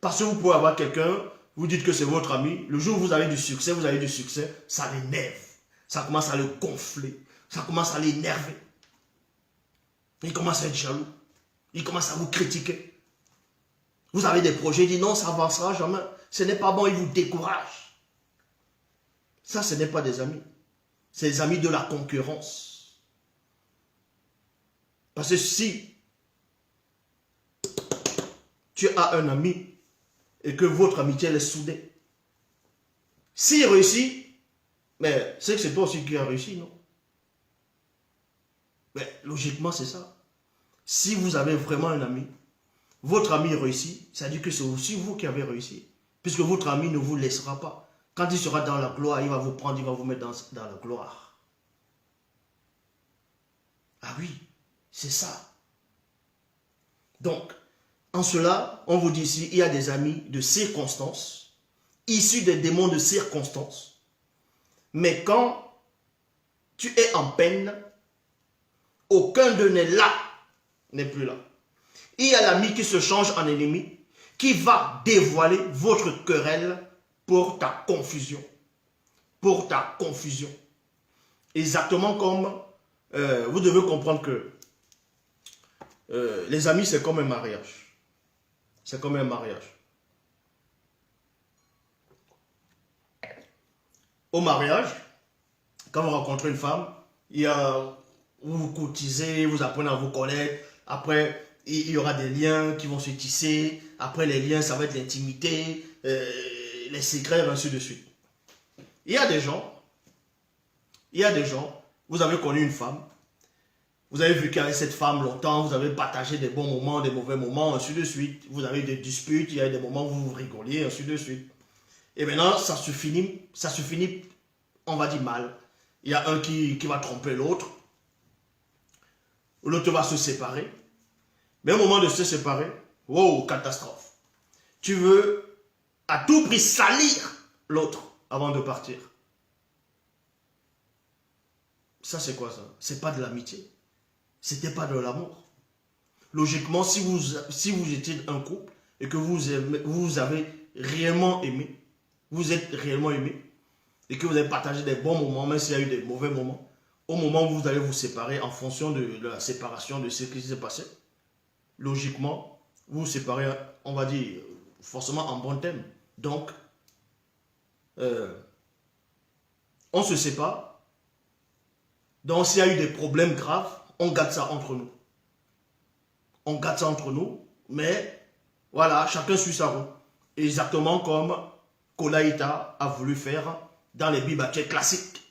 Parce que vous pouvez avoir quelqu'un, vous dites que c'est votre ami, le jour où vous avez du succès, ça l'énerve. Ça commence à le gonfler. Ça commence à l'énerver. Il commence à être jaloux. Il commence à vous critiquer. Vous avez des projets, il dit non, ça avancera jamais. Ce n'est pas bon, il vous décourage. Ça, ce n'est pas des amis. C'est des amis de la concurrence. Parce que si tu as un ami et que votre amitié est soudée, s'il réussit, mais c'est que c'est toi aussi qui as réussi, non? Mais logiquement, c'est ça. Si vous avez vraiment un ami, votre ami réussit, ça dit que c'est aussi vous qui avez réussi. Puisque votre ami ne vous laissera pas. Quand il sera dans la gloire, il va vous prendre, il va vous mettre dans la gloire. Ah oui, c'est ça. Donc, en cela, on vous dit ici, il y a des amis de circonstances, issus des démons de circonstances. Mais quand tu es en peine, aucun d'eux n'est là, n'est plus là. Il y a l'ami qui se change en ennemi, qui va dévoiler votre querelle pour ta confusion. Pour ta confusion. Exactement comme vous devez comprendre que les amis, c'est comme un mariage. C'est comme un mariage. Au mariage, quand vous rencontrez une femme, vous vous courtisez, vous apprenez à vous connaître. Après, il y aura des liens qui vont se tisser. Après les liens, ça va être l'intimité, les secrets, ainsi de suite. Il y a des gens, vous avez connu une femme, vous avez vécu avec cette femme longtemps, vous avez partagé des bons moments, des mauvais moments, ainsi de suite. Vous avez des disputes, il y a des moments où vous vous rigoliez, ainsi de suite. Et maintenant, ça se finit, on va dire mal. Il y a un qui va tromper l'autre. l'autre va se séparer. Mais au moment de se séparer, wow, catastrophe. Tu veux à tout prix salir l'autre avant de partir. Ça, c'est quoi ça? C'est pas de l'amitié. C'était pas de l'amour. Logiquement, si vous étiez un couple et que vous avez réellement aimé, vous êtes réellement aimé, et que vous avez partagé des bons moments, même s'il y a eu des mauvais moments, au moment où vous allez vous séparer, en fonction de la séparation, de ce qui s'est passé, logiquement, vous vous séparez, on va dire, forcément en bon thème. Donc, on se sépare. Donc, s'il y a eu des problèmes graves, on garde ça entre nous. On garde ça entre nous, mais voilà, chacun suit sa route. Exactement comme Kolaïta a voulu faire dans les Bibles classiques,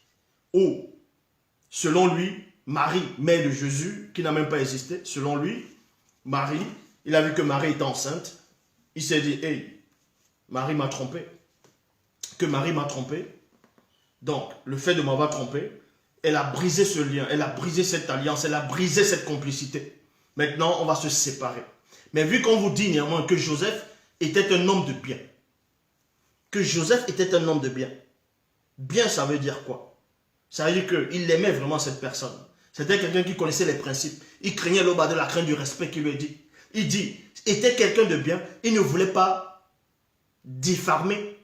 où, selon lui, Marie, mère de Jésus, qui n'a même pas existé, selon lui, Marie, il a vu que Marie était enceinte, il s'est dit, hey, Marie m'a trompé, que Marie m'a trompé, donc le fait de m'avoir trompé, elle a brisé ce lien, elle a brisé cette alliance, elle a brisé cette complicité. Maintenant, on va se séparer. Mais vu qu'on vous dit néanmoins que Joseph était un homme de bien, que Joseph était un homme de bien, bien ça veut dire quoi? Ça veut dire qu'il aimait vraiment cette personne. C'était quelqu'un qui connaissait les principes. Il craignait le bas de la crainte du respect qu'il lui dit. Il dit, était quelqu'un de bien, il ne voulait pas diffamer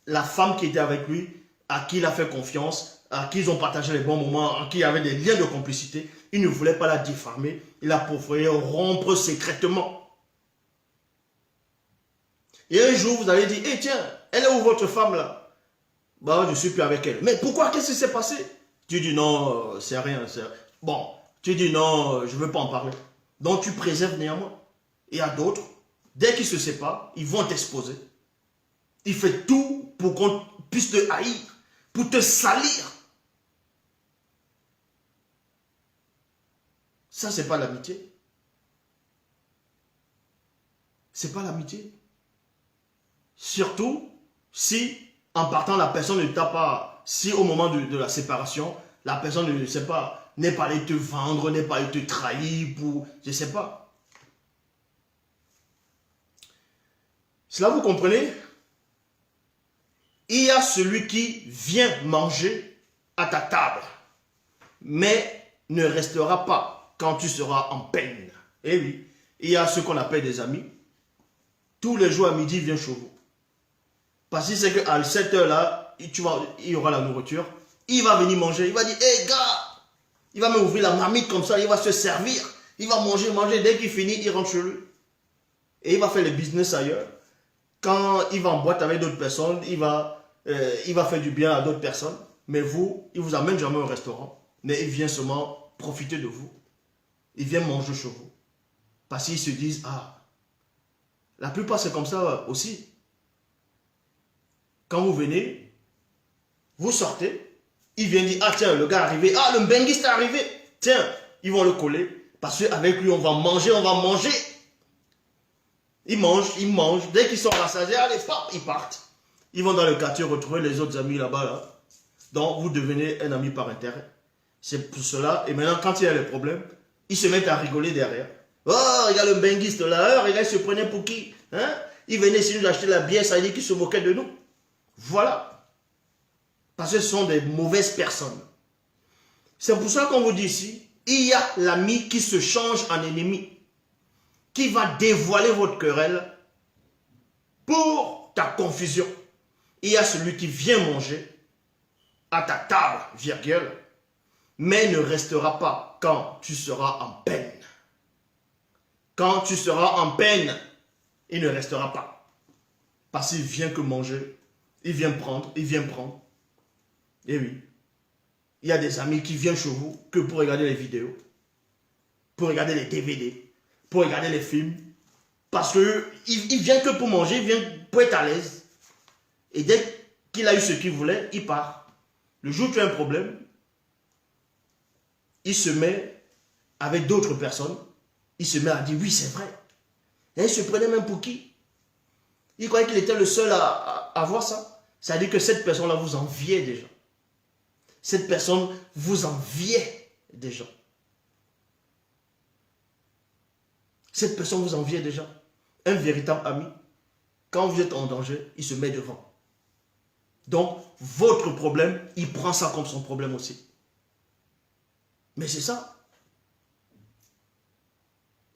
la femme qui était avec lui, à qui il a fait confiance, à qui ils ont partagé les bons moments, à qui il y avait des liens de complicité. Il ne voulait pas la diffamer, il a préféré rompre secrètement. Et un jour, vous allez dire, eh tiens, elle est où votre femme là? Bah, je ne suis plus avec elle. Mais pourquoi? Qu'est-ce qui s'est passé? Tu dis non, c'est rien. Bon, tu dis non, je ne veux pas en parler. Donc tu préserves néanmoins. Et à d'autres, dès qu'ils se séparent, ils vont t'exposer. Il fait tout pour qu'on puisse te haïr, pour te salir. Ça, c'est pas l'amitié. C'est pas l'amitié. Surtout si, en partant, la personne ne t'a pas... Si au moment de la séparation, la personne ne sait pas, n'est pas allée te vendre, n'est pas allée te trahir pour... Je ne sais pas. Cela, vous comprenez? Il y a celui qui vient manger à ta table, mais ne restera pas quand tu seras en peine. Eh oui, il y a ce qu'on appelle des amis. Tous les jours à midi, il vient chez vous. Parce qu'il sait qu'à cette heure-là, il y aura la nourriture. Il va venir manger. Il va dire, hé gars, il va m'ouvrir la marmite comme ça, il va se servir. Il va manger. Dès qu'il finit, il rentre chez lui. Et il va faire le business ailleurs. Quand il va en boîte avec d'autres personnes, il va faire du bien à d'autres personnes. Mais vous, il ne vous amène jamais au restaurant. Mais il vient seulement profiter de vous. Il vient manger chez vous. Parce qu'ils se disent, ah, la plupart c'est comme ça aussi. Quand vous venez, vous sortez, il vient dire, ah tiens, le gars est arrivé, ah le benguiste est arrivé, tiens, ils vont le coller, parce qu'avec lui on va manger. Ils mangent, dès qu'ils sont rassasiés, allez, paf, ils partent. Ils vont dans le quartier retrouver les autres amis là-bas, là. Donc vous devenez un ami par intérêt. C'est pour cela, et maintenant quand il y a les problèmes, ils se mettent à rigoler derrière. Oh, regarde le benguiste là, regarde, il se prenait pour qui, hein? Il venait ici nous acheter la bière, ça veut dire qu'il se moquait de nous. Voilà. Parce que ce sont des mauvaises personnes. C'est pour ça qu'on vous dit ici, il y a l'ami qui se change en ennemi, qui va dévoiler votre querelle pour ta confusion. Il y a celui qui vient manger à ta table, virgule, mais ne restera pas quand tu seras en peine. Quand tu seras en peine, il ne restera pas. Parce qu'il vient que manger. Il vient prendre. Et oui. Il y a des amis qui viennent chez vous que pour regarder les vidéos, pour regarder les DVD, pour regarder les films. Parce qu'il vient que pour manger, il vient pour être à l'aise. Et dès qu'il a eu ce qu'il voulait, il part. Le jour où tu as un problème, il se met avec d'autres personnes. Il se met à dire, oui, c'est vrai. Et il se prenait même pour qui? Il croyait qu'il était le seul à voir ça. Ça veut dire que cette personne-là vous enviait déjà. Cette personne vous enviait déjà. Cette personne vous envie déjà. Un véritable ami, quand vous êtes en danger, il se met devant. Donc, votre problème, il prend ça comme son problème aussi. Mais c'est ça.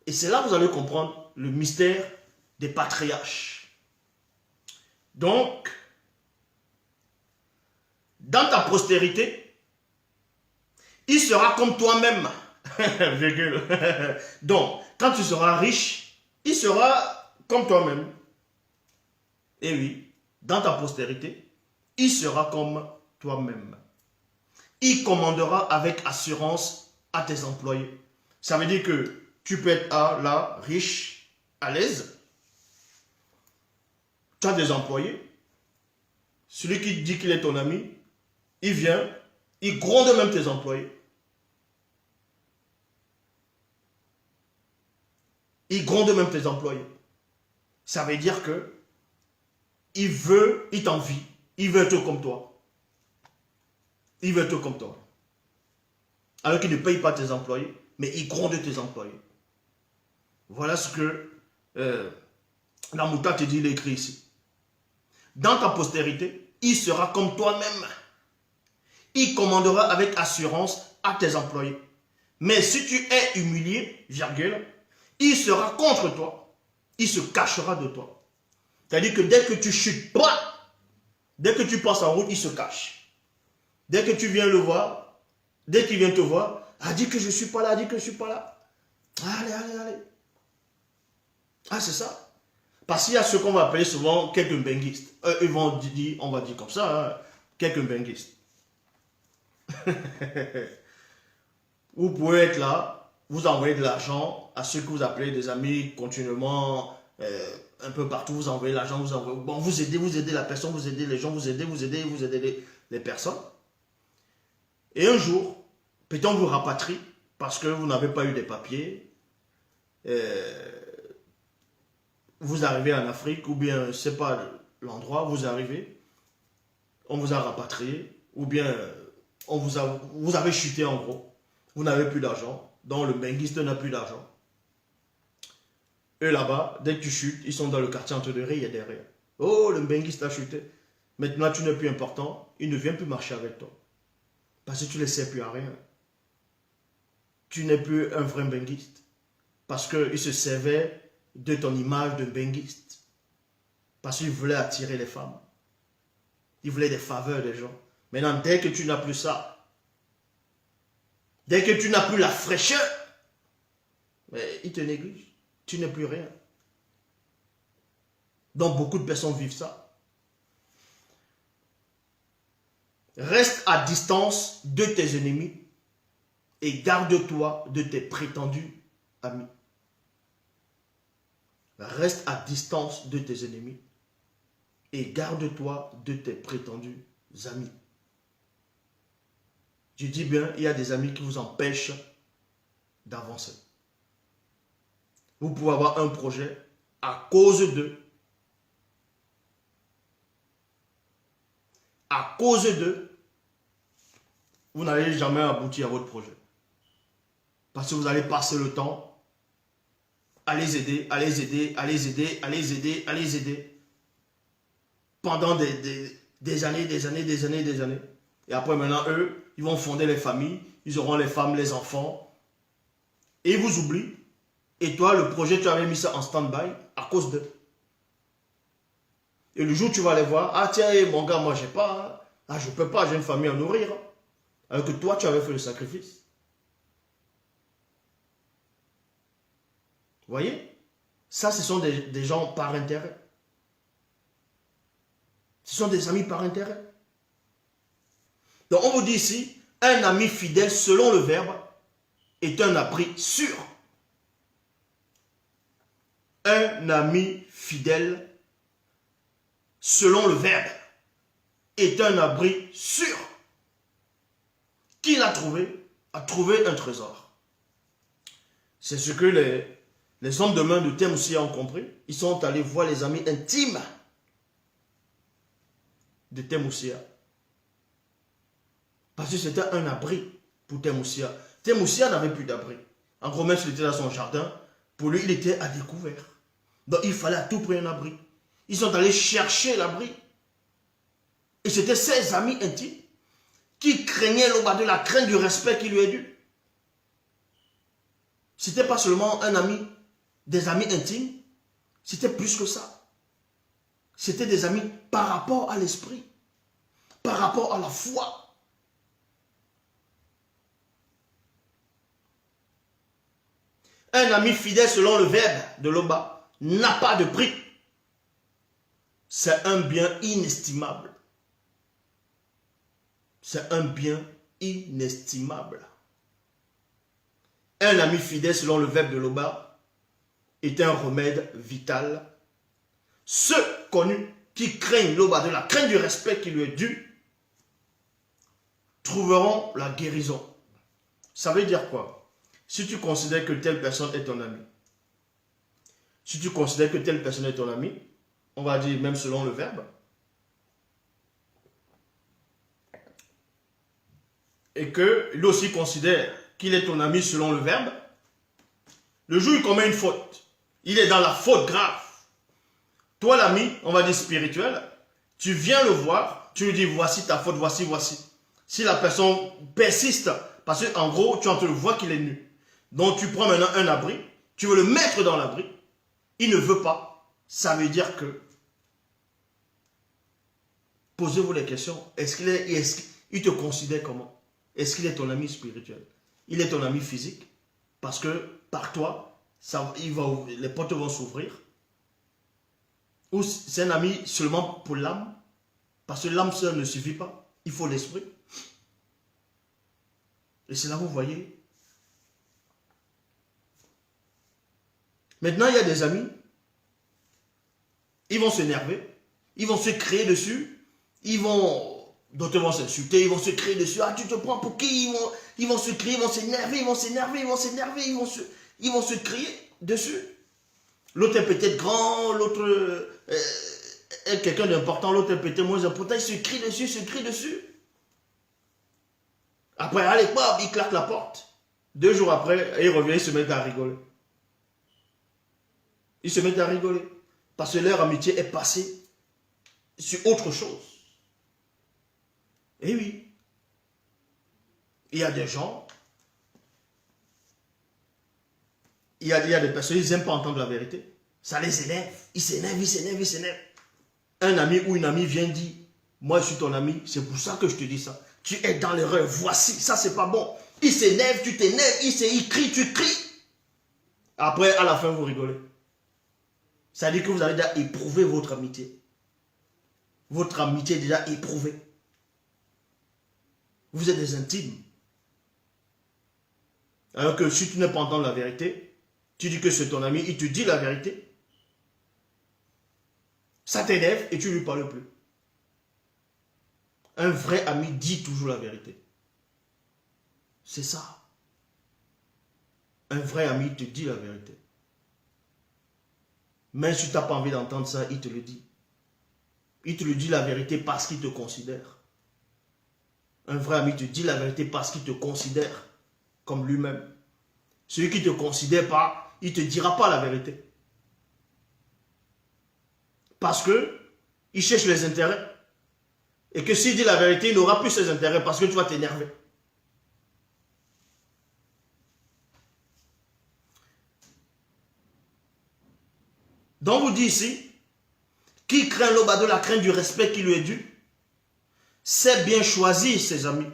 Et c'est là que vous allez comprendre le mystère des patriarches. Donc, dans ta postérité, il sera comme toi-même. Donc, quand tu seras riche, il sera comme toi-même. Et oui, dans ta postérité, il sera comme toi-même. Il commandera avec assurance à tes employés. Ça veut dire que tu peux être là, riche, à l'aise. Tu as des employés. Celui qui dit qu'il est ton ami, il vient, il gronde même tes employés. Il gronde même tes employés. Ça veut dire que il t'envie. Il veut être comme toi. Il veut être comme toi. Alors qu'il ne paye pas tes employés, mais il gronde tes employés. Voilà ce que la Mouta te dit, il est écrit ici. Dans ta postérité, il sera comme toi-même. Il commandera avec assurance à tes employés. Mais si tu es humilié, virgule, il sera contre toi. Il se cachera de toi. C'est-à-dire que dès que tu chutes pas, dès que tu passes en route, il se cache. Dès que tu viens le voir, dès qu'il vient te voir, ah, dis que je ne suis pas là, dis que je ne suis pas là. Allez, allez, allez. Ah, c'est ça. Parce qu'il y a ce qu'on va appeler souvent quelques benguistes. Ils vont dire, on va dire comme ça, hein, quelques benguistes. Vous pouvez être là, vous envoyez de l'argent à ceux que vous appelez des amis continuellement, un peu partout, vous envoyez l'argent, vous envoyez, bon, vous aidez la personne, vous aidez les gens, vous aidez les personnes. Et un jour, peut-être on vous rapatrie parce que vous n'avez pas eu des papiers. Vous arrivez en Afrique, ou bien, je ne sais pas l'endroit, vous arrivez, on vous a rapatrié, ou bien vous avez chuté en gros, vous n'avez plus d'argent, donc le benguiste n'a plus d'argent. Eux là-bas, dès que tu chutes, ils sont dans le quartier entre deux rires et derrière. Oh, le benguiste a chuté. Maintenant, tu n'es plus important, il ne vient plus marcher avec toi. Parce que tu ne le sais plus à rien. Tu n'es plus un vrai benguiste. Parce qu'il se servait de ton image de benguiste. Parce qu'il voulait attirer les femmes. Il voulait des faveurs des gens. Maintenant, dès que tu n'as plus ça, dès que tu n'as plus la fraîcheur, mais il te néglige. Tu n'es plus rien. Donc, beaucoup de personnes vivent ça. Reste à distance de tes ennemis et garde-toi de tes prétendus amis. Reste à distance de tes ennemis et garde-toi de tes prétendus amis. Je dis bien, il y a des amis qui vous empêchent d'avancer. Vous pouvez avoir un projet à cause d'eux. À cause d'eux, vous n'allez jamais aboutir à votre projet. Parce que vous allez passer le temps à les aider, à les aider, à les aider, à les aider, à les aider. Pendant des années, des années, des années, des années. Et après maintenant, eux, ils vont fonder les familles, ils auront les femmes, les enfants. Et ils vous oublient. Et toi, le projet, tu avais mis ça en stand-by à cause d'eux. Et le jour où tu vas les voir, ah tiens, mon gars, moi j'ai pas, hein. Ah je peux pas, j'ai une famille à nourrir. Hein. Alors que toi, tu avais fait le sacrifice. Vous voyez? Ça, ce sont des gens par intérêt. Ce sont des amis par intérêt. Donc on vous dit ici, un ami fidèle selon le verbe est un abri sûr. Un ami fidèle selon le verbe est un abri sûr. Qui l'a trouvé? A trouvé un trésor. C'est ce que les hommes de main de Temmousia ont compris. Ils sont allés voir les amis intimes de Temmousia. Parce que c'était un abri pour Temmousia. Temmousia n'avait plus d'abri. En gros, même s'il était dans son jardin, Pour lui, il était à découvert. Donc il fallait à tout prix un abri. Ils sont allés chercher l'abri. Et c'était ses amis intimes qui craignaient de la crainte du respect qui lui est dû. C'était pas seulement un ami, des amis intimes, c'était plus que ça. C'était des amis par rapport à l'esprit, par rapport à la foi. Un ami fidèle selon le verbe de Loba n'a pas de prix. C'est un bien inestimable. C'est un bien inestimable. Un ami fidèle selon le verbe de Loba est un remède vital. Ceux connus qui craignent Loba de la crainte du respect qui lui est dû trouveront la guérison. Ça veut dire quoi? Si tu considères que telle personne est ton ami, si tu considères que telle personne est ton ami, on va dire même selon le verbe, et que lui aussi considère qu'il est ton ami selon le verbe, le jour où il commet une faute, il est dans la faute grave. Toi l'ami, on va dire spirituel, tu viens le voir, tu lui dis voici ta faute, voici. Si la personne persiste, parce qu'en gros, tu entends le voir qu'il est nu. Donc tu prends maintenant un abri, tu veux le mettre dans l'abri, il ne veut pas. Ça veut dire que, posez-vous les questions, il te considère comment? Est-ce qu'il est ton ami spirituel? Il est ton ami physique? Parce que par toi, les portes vont s'ouvrir. Ou c'est un ami seulement pour l'âme? Parce que l'âme seule ne suffit pas. Il faut l'esprit. Et c'est là vous voyez. Maintenant, il y a des amis. Ils vont s'énerver. Ils vont se créer dessus. D'autres vont s'insulter. Ils vont se créer dessus. Ah, tu te prends pour qui? Ils vont se crier, ils vont s'énerver, ils vont se crier dessus. L'autre est peut-être grand, l'autre est quelqu'un d'important, l'autre est peut-être moins important. Il se crie dessus. Après, allez, il claque la porte. 2 jours après, il revient, il se met à rigoler. Parce que leur amitié est passée sur autre chose. Et oui. Il y a des gens, il y a des personnes, ils n'aiment pas entendre la vérité. Ça les énerve. Ils s'énervent. Un ami ou une amie vient dire, moi je suis ton ami, c'est pour ça que je te dis ça. Tu es dans l'erreur, voici, ça c'est pas bon. Il s'énerve, tu t'énerves, il crie, tu cries. Après, à la fin, vous rigolez. Ça veut dire que vous avez déjà éprouvé votre amitié. Votre amitié est déjà éprouvée. Vous êtes des intimes. Alors que si tu n'es pas entendre la vérité, tu dis que c'est ton ami, il te dit la vérité. Ça t'énerve et tu ne lui parles plus. Un vrai ami dit toujours la vérité. C'est ça. Un vrai ami te dit la vérité. Mais si tu n'as pas envie d'entendre ça, il te le dit. Il te le dit la vérité parce qu'il te considère. Un vrai ami te dit la vérité parce qu'il te considère comme lui-même. Celui qui ne te considère pas, il ne te dira pas la vérité. Parce que il cherche les intérêts. Et que s'il dit la vérité, il n'aura plus ses intérêts parce que tu vas t'énerver. Donc vous dit ici, qui craint l'obado, la crainte du respect qui lui est dû, sait bien choisir ses amis.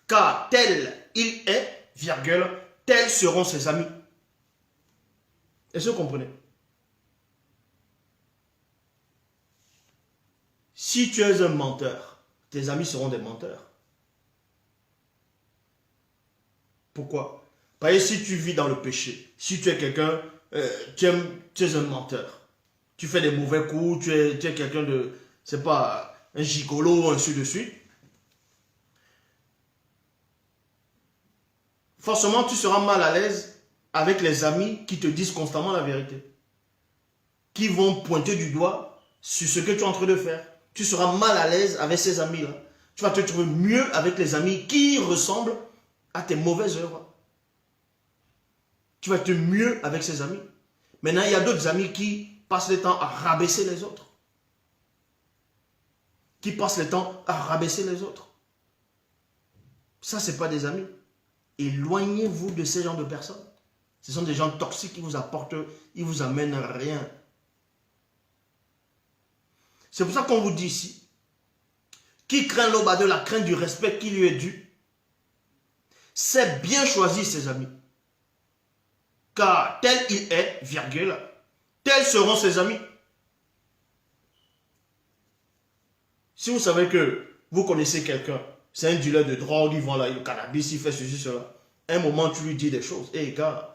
Car tel il est, virgule, tels seront ses amis. Est-ce que vous comprenez? Si tu es un menteur, tes amis seront des menteurs. Pourquoi? Parce que si tu vis dans le péché, si tu es quelqu'un, tu es un menteur, tu fais des mauvais coups, tu es quelqu'un de, c'est pas un gigolo, ainsi de suite, forcément tu seras mal à l'aise avec les amis qui te disent constamment la vérité, qui vont pointer du doigt sur ce que tu es en train de faire. Tu seras mal à l'aise avec ces amis-là. Tu vas te trouver mieux avec les amis qui ressemblent à tes mauvaises œuvres. Tu vas être mieux avec ses amis. Maintenant, il y a d'autres amis qui passent le temps à rabaisser les autres. Qui passent le temps à rabaisser les autres. Ça, ce n'est pas des amis. Éloignez-vous de ces genres de personnes. Ce sont des gens toxiques qui vous apportent, ils vous amènent rien. C'est pour ça qu'on vous dit ici, qui craint l'aube de la crainte du respect qui lui est dû, c'est bien choisir ses amis. Car tel il est, virgule, tels seront ses amis. Si vous savez que vous connaissez quelqu'un, c'est un dealer de drogue, il vend là, le cannabis, il fait ceci, cela. Un moment, tu lui dis des choses. Hé, gars,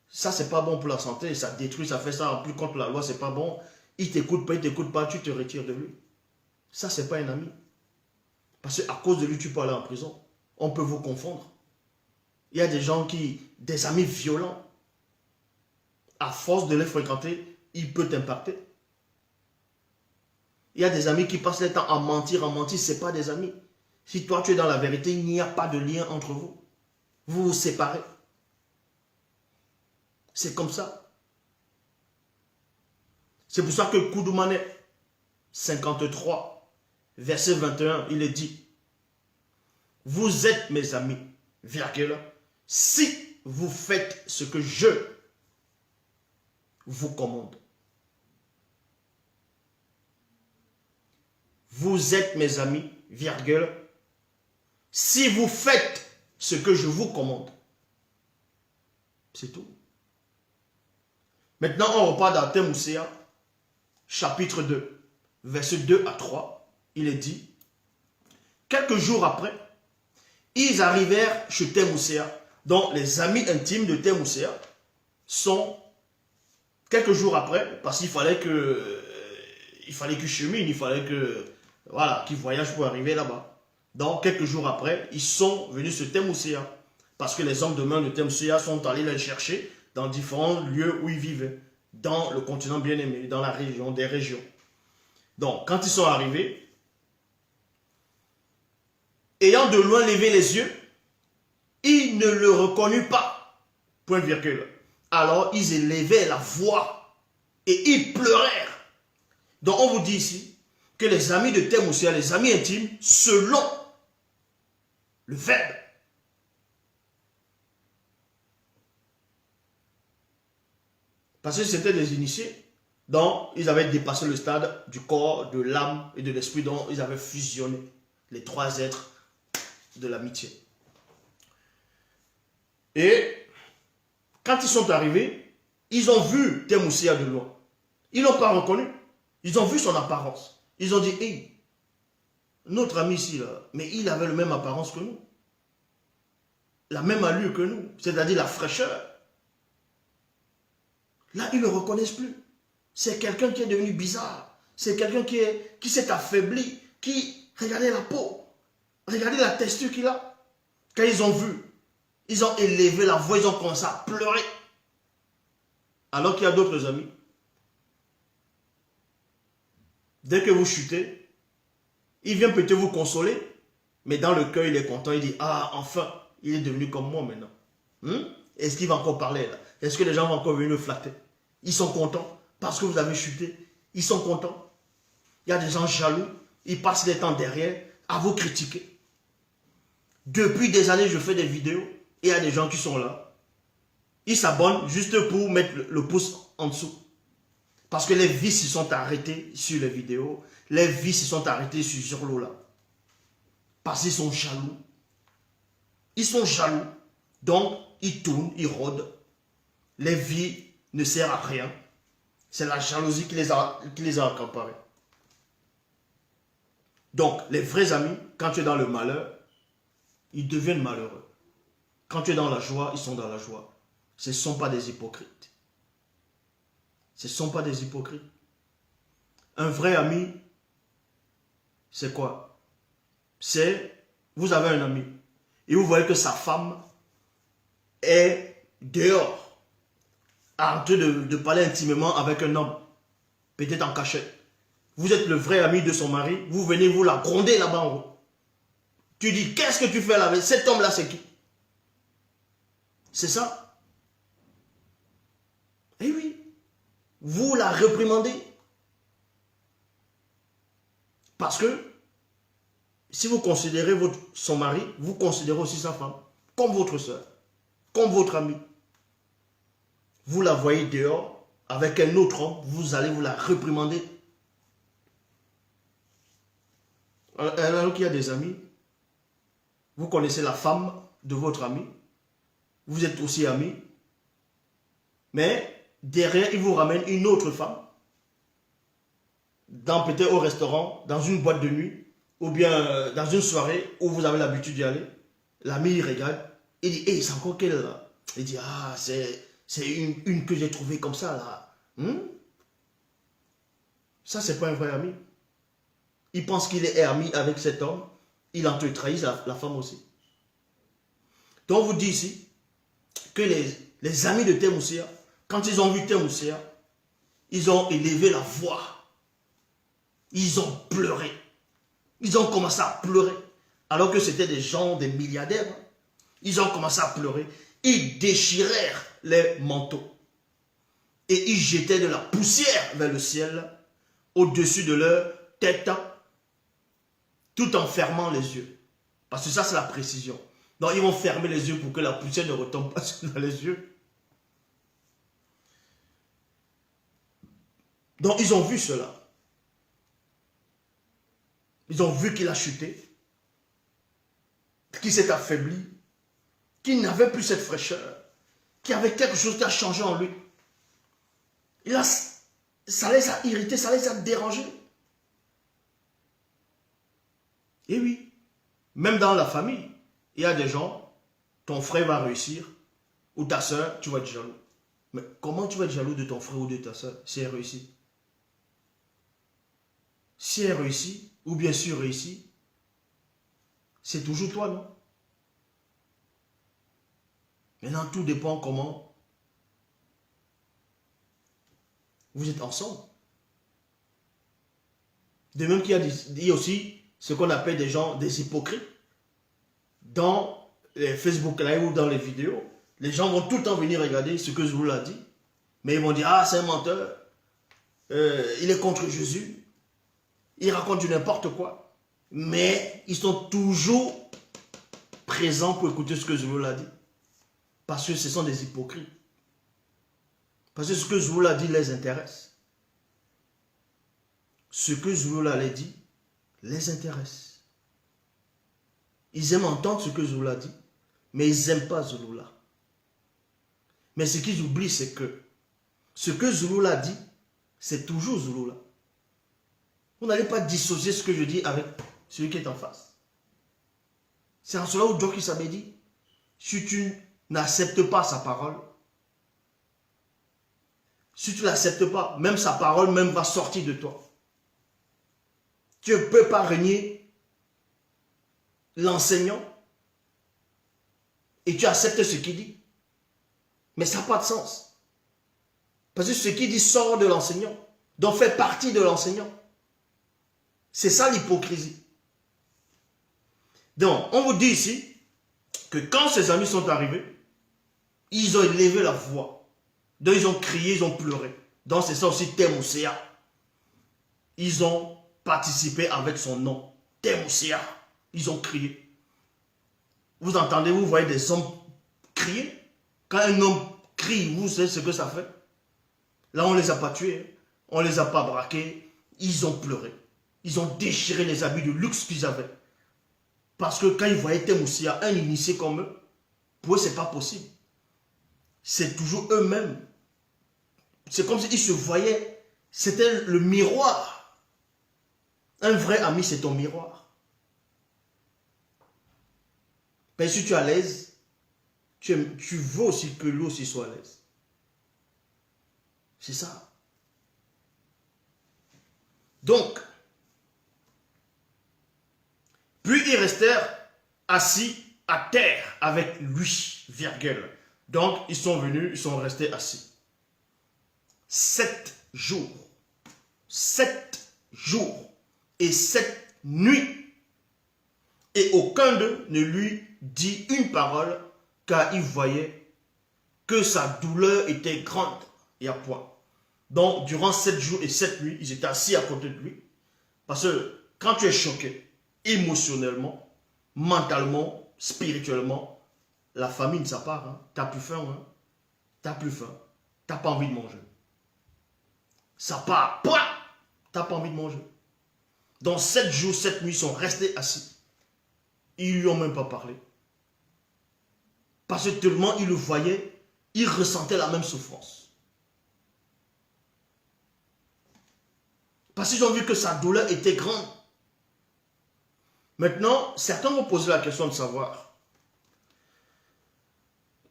ça, c'est pas bon pour la santé, ça détruit, ça fait ça, en plus contre la loi, c'est pas bon. Il t'écoute pas, tu te retires de lui. Ça, c'est pas un ami. Parce qu'à cause de lui, tu peux aller en prison. On peut vous confondre. Il y a des gens des amis violents. À force de les fréquenter, il peut t'impacter. Il y a des amis qui passent le temps à mentir, ce n'est pas des amis. Si toi tu es dans la vérité, il n'y a pas de lien entre vous. Vous vous séparez. C'est comme ça. C'est pour ça que Koudoumane 53, verset 21, il est dit, vous êtes mes amis, virgule, si vous faites ce que je vous commande. Vous êtes mes amis, virgule, si vous faites ce que je vous commande. C'est tout. Maintenant, on repart dans Thémouséa, chapitre 2, versets 2 à 3. Il est dit, quelques jours après, ils arrivèrent chez Thémouséa, dont les amis intimes de Thémouséa sont, quelques jours après, parce qu'il fallait qu'ils cheminent, il fallait qu'ils voyagent pour arriver là-bas. Donc, quelques jours après, ils sont venus sur Thémouséa, parce que les hommes de main de Thémouséa sont allés les chercher dans différents lieux où ils vivaient, dans le continent bien-aimé, dans la région, des régions. Donc, quand ils sont arrivés, ayant de loin levé les yeux, ils ne le reconnurent pas. Point virgule. Alors, ils élevaient la voix et ils pleurèrent. Donc, on vous dit ici que les amis de Thémouséa, les amis intimes, selon le verbe, parce que c'était des initiés, donc ils avaient dépassé le stade du corps, de l'âme et de l'esprit, dont ils avaient fusionné les trois êtres de l'amitié. Et quand ils sont arrivés, ils ont vu Thémouséa de loin. Ils ne l'ont pas reconnu. Ils ont vu son apparence. Ils ont dit, hey, notre ami ici, là, mais il avait la même apparence que nous. La même allure que nous, c'est-à-dire la fraîcheur. Là, ils ne le reconnaissent plus. C'est quelqu'un qui est devenu bizarre. C'est quelqu'un qui s'est affaibli. Regardez la peau. Regardez la texture qu'il a. Quand ils ont vu, ils ont élevé la voix, ils ont commencé à pleurer. Alors qu'il y a d'autres amis. Dès que vous chutez, il vient peut-être vous consoler, mais dans le cœur, il est content. Il dit, ah, enfin, il est devenu comme moi maintenant. Est-ce qu'il va encore parler là? Est-ce que les gens vont encore venir le flatter? Ils sont contents parce que vous avez chuté. Ils sont contents. Il y a des gens jaloux. Ils passent le temps derrière à vous critiquer. Depuis des années, je fais des vidéos et il y a des gens qui sont là. Ils s'abonnent juste pour mettre le pouce en dessous. Parce que les vies se sont arrêtées sur les vidéos. Les vies se sont arrêtées sur l'eau là. Parce qu'ils sont jaloux. Ils sont jaloux. Donc, ils tournent, ils rôdent. Les vies ne servent à rien. C'est la jalousie qui les a accaparés. Donc, les vrais amis, quand tu es dans le malheur, ils deviennent malheureux. Quand tu es dans la joie, ils sont dans la joie. Ce ne sont pas des hypocrites. Ce ne sont pas des hypocrites. Un vrai ami, c'est quoi? C'est, vous avez un ami, et vous voyez que sa femme est dehors, en train de parler intimement avec un homme, peut-être en cachette. Vous êtes le vrai ami de son mari, vous venez vous la gronder là-bas en haut. Tu dis, qu'est-ce que tu fais là? Cet homme-là, c'est qui? C'est ça. Eh oui, vous la réprimandez. Parce que si vous considérez son mari, vous considérez aussi sa femme, comme votre soeur, comme votre amie. Vous la voyez dehors avec un autre homme, vous allez vous la réprimander. Alors qu'il y a des amis, vous connaissez la femme de votre ami, vous êtes aussi amis, mais derrière, il vous ramène une autre femme, peut-être au restaurant, dans une boîte de nuit, ou bien dans une soirée où vous avez l'habitude d'y aller. L'ami, il regarde, il dit, hey, c'est encore quelle là? Il dit, ah, c'est une que j'ai trouvée comme ça là. Ça, c'est pas un vrai ami. Il pense qu'il est ami avec cet homme, il en te trahit la femme aussi. Donc, on vous dit ici que les amis de Temoussia, quand ils ont vu Temoussia, ils ont élevé la voix. Ils ont pleuré. Ils ont commencé à pleurer. Alors que c'était des gens, des milliardaires. Ils ont commencé à pleurer. Ils déchirèrent les manteaux. Et ils jetaient de la poussière vers le ciel, au-dessus de leur tête, tout en fermant les yeux. Parce que ça, c'est la précision. Donc, ils vont fermer les yeux pour que la poussière ne retombe pas dans les yeux. Donc, ils ont vu cela. Ils ont vu qu'il a chuté, qu'il s'est affaibli, qu'il n'avait plus cette fraîcheur, qu'il y avait quelque chose qui a changé en lui. Ça les a irrités, ça les a dérangés. Et oui, même dans la famille, il y a des gens, ton frère va réussir, ou ta soeur, tu vas être jaloux. Mais comment tu vas être jaloux de ton frère ou de ta soeur si elle réussit? Si elle réussit, ou bien sûr réussit, c'est toujours toi, non? Maintenant, tout dépend comment vous êtes ensemble. De même qu'il y a aussi ce qu'on appelle des gens, des hypocrites. Dans les Facebook Live ou dans les vidéos, les gens vont tout le temps venir regarder ce que Zoulou a dit. Mais ils vont dire, ah, c'est un menteur. Il est contre Jésus. Il raconte du n'importe quoi. Mais ils sont toujours présents pour écouter ce que Zoulou a dit. Parce que ce sont des hypocrites. Parce que ce que Zoulou a dit les intéresse. Ce que Zoulou a dit les intéresse. Ils aiment entendre ce que Zoulou a dit, mais ils n'aiment pas Zoulou. Mais ce qu'ils oublient, c'est que ce que Zoulou a dit, c'est toujours Zoulou. Vous n'allez pas dissocier ce que je dis avec celui qui est en face. C'est en cela où Joki Sabé dit, si tu n'acceptes pas sa parole, si tu ne l'acceptes pas, même sa parole même va sortir de toi. Tu ne peux pas renier l'enseignant et tu acceptes ce qu'il dit. Mais ça n'a pas de sens. Parce que ce qu'il dit sort de l'enseignant, donc fait partie de l'enseignant. C'est ça l'hypocrisie. Donc, on vous dit ici que quand ses amis sont arrivés, ils ont élevé la voix. Donc, ils ont crié, ils ont pleuré. Donc, c'est ça aussi Temoussia. Ils ont participé avec son nom. Temoussia. Ils ont crié. Vous entendez, vous voyez des hommes crier. Quand un homme crie, vous savez ce que ça fait. Là, on ne les a pas tués. On ne les a pas braqués. Ils ont pleuré. Ils ont déchiré les habits de luxe qu'ils avaient. Parce que quand ils voyaient Temoussia, un initié comme eux, pour eux, ce n'est pas possible. C'est toujours eux-mêmes. C'est comme s'ils se voyaient. C'était le miroir. Un vrai ami, c'est ton miroir. Mais si tu es à l'aise, tu veux aussi que lui aussi soit à l'aise. C'est ça. Donc, puis ils restèrent assis à terre avec lui, virgule. Donc, ils sont venus, ils sont restés assis. 7 jours. 7 jours et 7 nuits. Et aucun d'eux ne lui dit une parole, car il voyait que sa douleur était grande. et à point. Donc, durant 7 jours et 7 nuits, ils étaient assis à côté de lui. Parce que quand tu es choqué, émotionnellement, mentalement, spirituellement, la famine, ça part. Hein. Tu n'as plus faim. Hein. Tu n'as plus faim. Tu n'as pas envie de manger. Ça part. Tu n'as pas envie de manger. Donc 7 jours, 7 nuits, ils sont restés assis. Ils ne lui ont même pas parlé. Parce que tellement ils le voyaient, ils ressentaient la même souffrance. Parce qu'ils ont vu que sa douleur était grande. Maintenant, certains vont poser la question de savoir,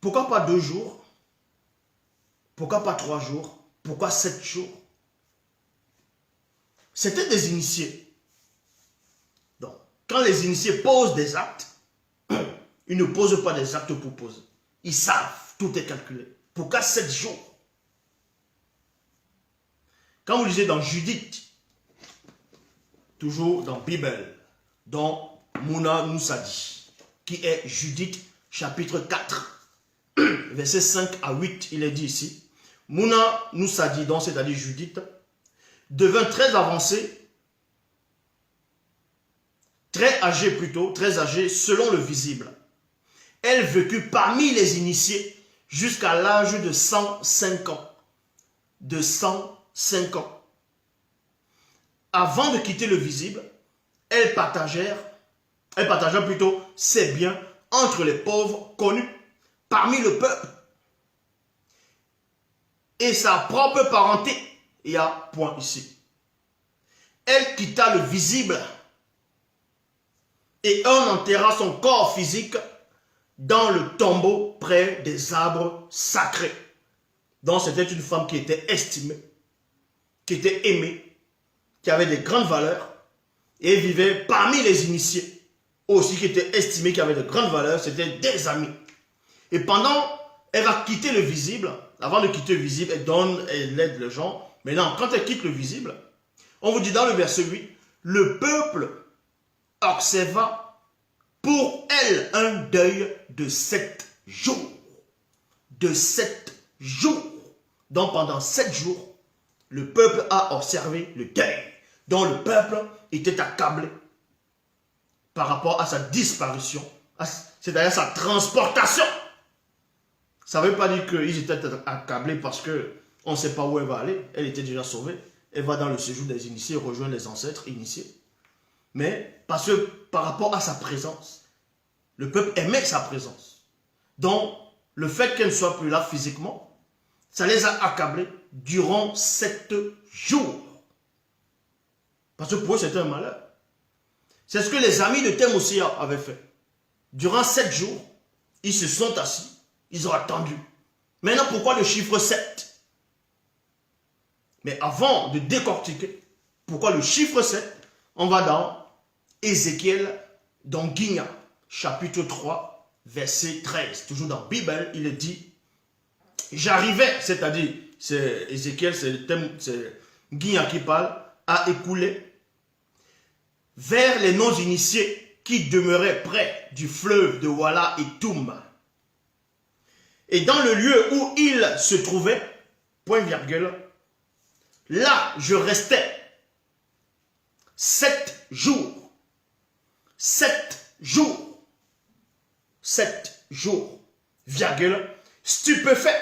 pourquoi pas 2 jours? Pourquoi pas 3 jours? Pourquoi 7 jours? C'était des initiés. Donc, quand les initiés posent des actes, ils ne posent pas des actes pour poser. Ils savent, tout est calculé. Pourquoi 7 jours? Quand vous lisez dans Judith, toujours dans Bible, dans Mouna Moussadi, qui est Judith chapitre 4, verset 5 à 8, il est dit ici, Mouna Moussadi, donc c'est-à-dire Judith, devint très avancée, très âgée selon le visible. Elle vécut parmi les initiés jusqu'à l'âge de 105 ans. De 105 ans. Avant de quitter le visible, elle partagea plutôt ses biens entre les pauvres connus parmi le peuple. Et sa propre parenté, il y a point ici. Elle quitta le visible et on enterra son corps physique dans le tombeau près des arbres sacrés. Donc c'était une femme qui était estimée, qui était aimée, qui avait de grandes valeurs et vivait parmi les initiés, aussi qui étaient estimés, qui avaient de grandes valeurs, c'était des amis. Et pendant, elle va quitter le visible, avant de quitter le visible, elle aide les gens. Maintenant, quand elle quitte le visible, on vous dit dans le verset 8, le peuple observa pour elle un deuil de 7 jours. De 7 jours. Donc pendant 7 jours, le peuple a observé le deuil. Donc le peuple était accablé par rapport à sa disparition, c'est-à-dire sa transportation. Ça ne veut pas dire qu'ils étaient accablés parce qu'on ne sait pas où elle va aller. Elle était déjà sauvée. Elle va dans le séjour des initiés, rejoindre les ancêtres initiés. Mais parce que par rapport à sa présence, le peuple aimait sa présence. Donc, le fait qu'elle ne soit plus là physiquement, ça les a accablés durant 7 jours. Parce que pour eux, c'était un malheur. C'est ce que les amis de Thémosia avaient fait. Durant 7 jours, ils se sont assis, ils ont attendu. Maintenant, pourquoi le chiffre 7? Mais avant de décortiquer, pourquoi le chiffre 7, on va dans Ézéchiel, dans Guigna, chapitre 3, verset 13. Toujours dans la Bible, il est dit, j'arrivais, c'est-à-dire, c'est Ézéchiel, c'est Guigna qui parle, à écouler vers les non-initiés qui demeuraient près du fleuve de Wala et Toum. Et dans le lieu où il se trouvait, point virgule, là je restais 7 jours. 7 jours. 7 jours. Virgule, stupéfait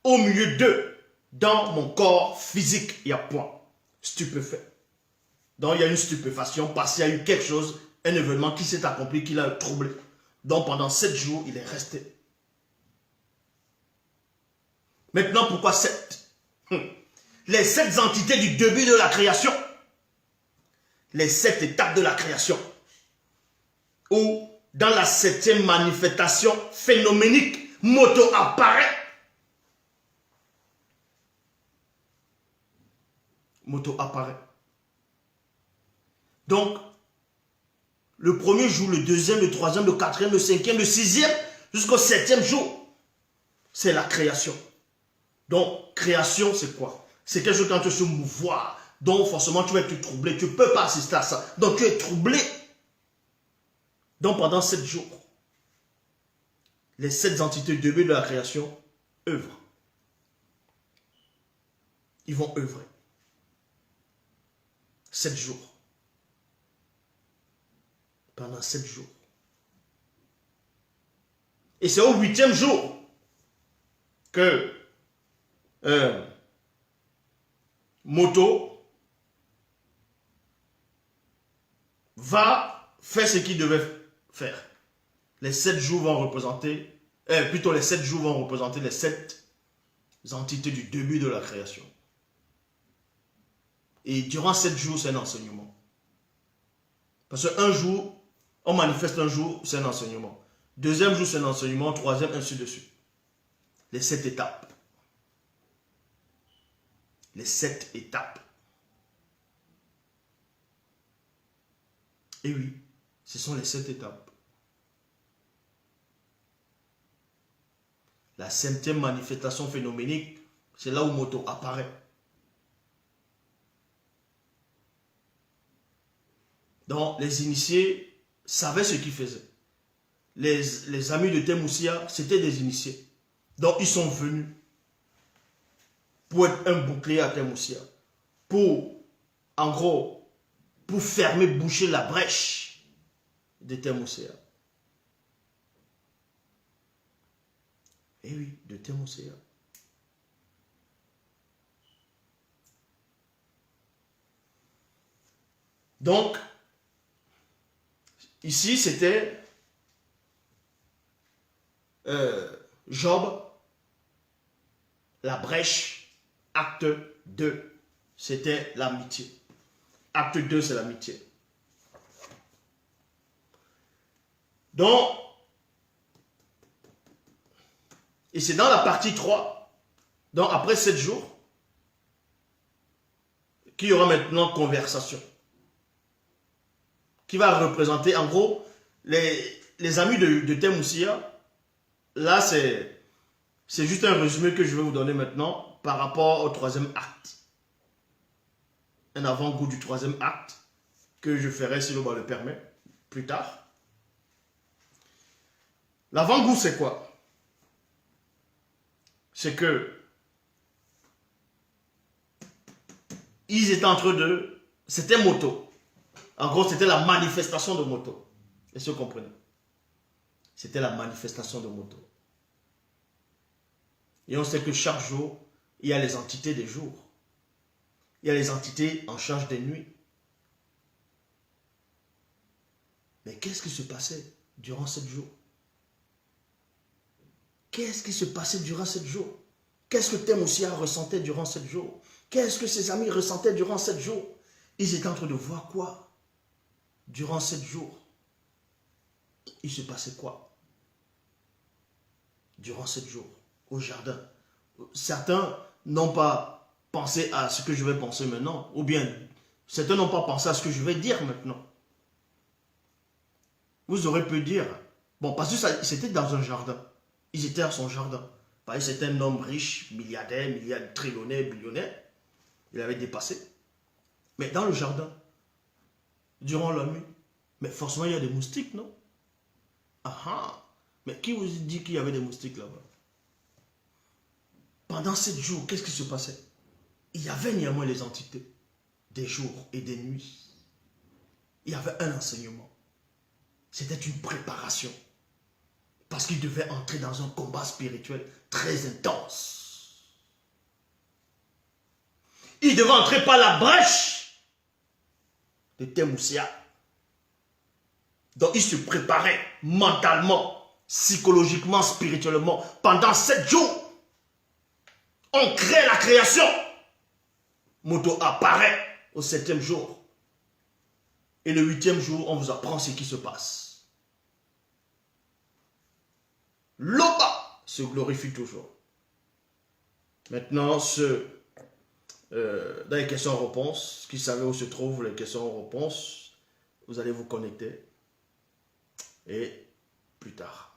au milieu d'eux, dans mon corps physique, il y a point. Stupéfait. Donc il y a une stupéfaction parce qu'il y a eu quelque chose, un événement qui s'est accompli, qui l'a troublé. Donc pendant 7 jours, il est resté. Maintenant, pourquoi 7? Les 7 entités du début de la création. Les 7 étapes de la création. Ou dans la 7e manifestation phénoménique, moto apparaît. Moto apparaît. Donc, le premier jour, le deuxième, le troisième, le quatrième, le cinquième, le sixième, jusqu'au 7e jour, c'est la création. Donc, création, c'est quoi? C'est quelque chose quand tu se mouvoir. Donc, forcément, tu vas être troublé. Tu ne peux pas assister à ça. Donc, tu es troublé. Donc, pendant 7 jours, les 7 entités du début de la création œuvrent. Ils vont œuvrer. 7 jours. Pendant 7 jours. Et c'est au 8e jour que Moto va faire ce qu'il devait faire. Les 7 jours vont représenter, plutôt les 7 jours vont représenter les 7 entités du début de la création. Et durant 7 jours, c'est un enseignement. Parce qu'un jour, on manifeste un jour, c'est un enseignement. Deuxième jour, c'est un enseignement. Troisième, ainsi de suite. Les 7 étapes. Les 7 étapes. Et oui, ce sont les 7 étapes. La 7e manifestation phénoménique, c'est là où Moto apparaît. Donc, les initiés savaient ce qu'ils faisaient. Les amis de Temoussia, c'était des initiés. Donc, ils sont venus pour être un bouclier à Temoussia. Pour, en gros, pour fermer, boucher la brèche de Temoussia. Eh oui, de Temoussia. Donc, ici, c'était Job, la brèche, acte 2. C'était l'amitié. Acte 2, c'est l'amitié. Donc, et c'est dans la partie 3, donc après 7 jours, qu'il y aura maintenant conversation. Qui va représenter, en gros, les amis de Temoussia. Là, c'est juste un résumé que je vais vous donner maintenant par rapport au 3e acte. Un avant-goût du 3e acte que je ferai, si le permet, plus tard. L'avant-goût, c'est quoi? C'est que ils étaient entre deux, c'était Moto. En gros, c'était la manifestation de Moto. Est-ce que vous comprenez? C'était la manifestation de Moto. Et on sait que chaque jour, il y a les entités des jours. Il y a les entités en charge des nuits. Mais qu'est-ce qui se passait durant 7 jours? Qu'est-ce qui se passait durant 7 jours? Qu'est-ce que Temoussia ressentait durant 7 jours? Qu'est-ce que ses amis ressentaient durant 7 jours? Ils étaient en train de voir quoi? Durant 7 jours, il se passait quoi? Durant 7 jours, au jardin. Certains n'ont pas pensé à ce que je vais penser maintenant, ou bien certains n'ont pas pensé à ce que je vais dire maintenant. Vous aurez pu dire, bon, parce que c'était dans un jardin. Ils étaient à son jardin. Parce que c'était un homme riche, milliardaire, trillionnaire, billionnaire. Il avait dépassé. Mais dans le jardin, durant la nuit, mais forcément il y a des moustiques, non? Ah ah! Mais qui vous dit qu'il y avait des moustiques là-bas? Pendant 7 jours, qu'est-ce qui se passait? Il y avait néanmoins les entités, des jours et des nuits. Il y avait un enseignement. C'était une préparation. Parce qu'il devait entrer dans un combat spirituel très intense. Il devait entrer par la brèche de Temoussia. Donc il se préparait mentalement, psychologiquement, spirituellement. Pendant 7 jours, on crée la création. Moto apparaît au 7e jour. Et le 8e jour, on vous apprend ce qui se passe. Loba se glorifie toujours. Maintenant, dans les questions-réponses, qui savez où se trouvent les questions-réponses, vous allez vous connecter. Et plus tard.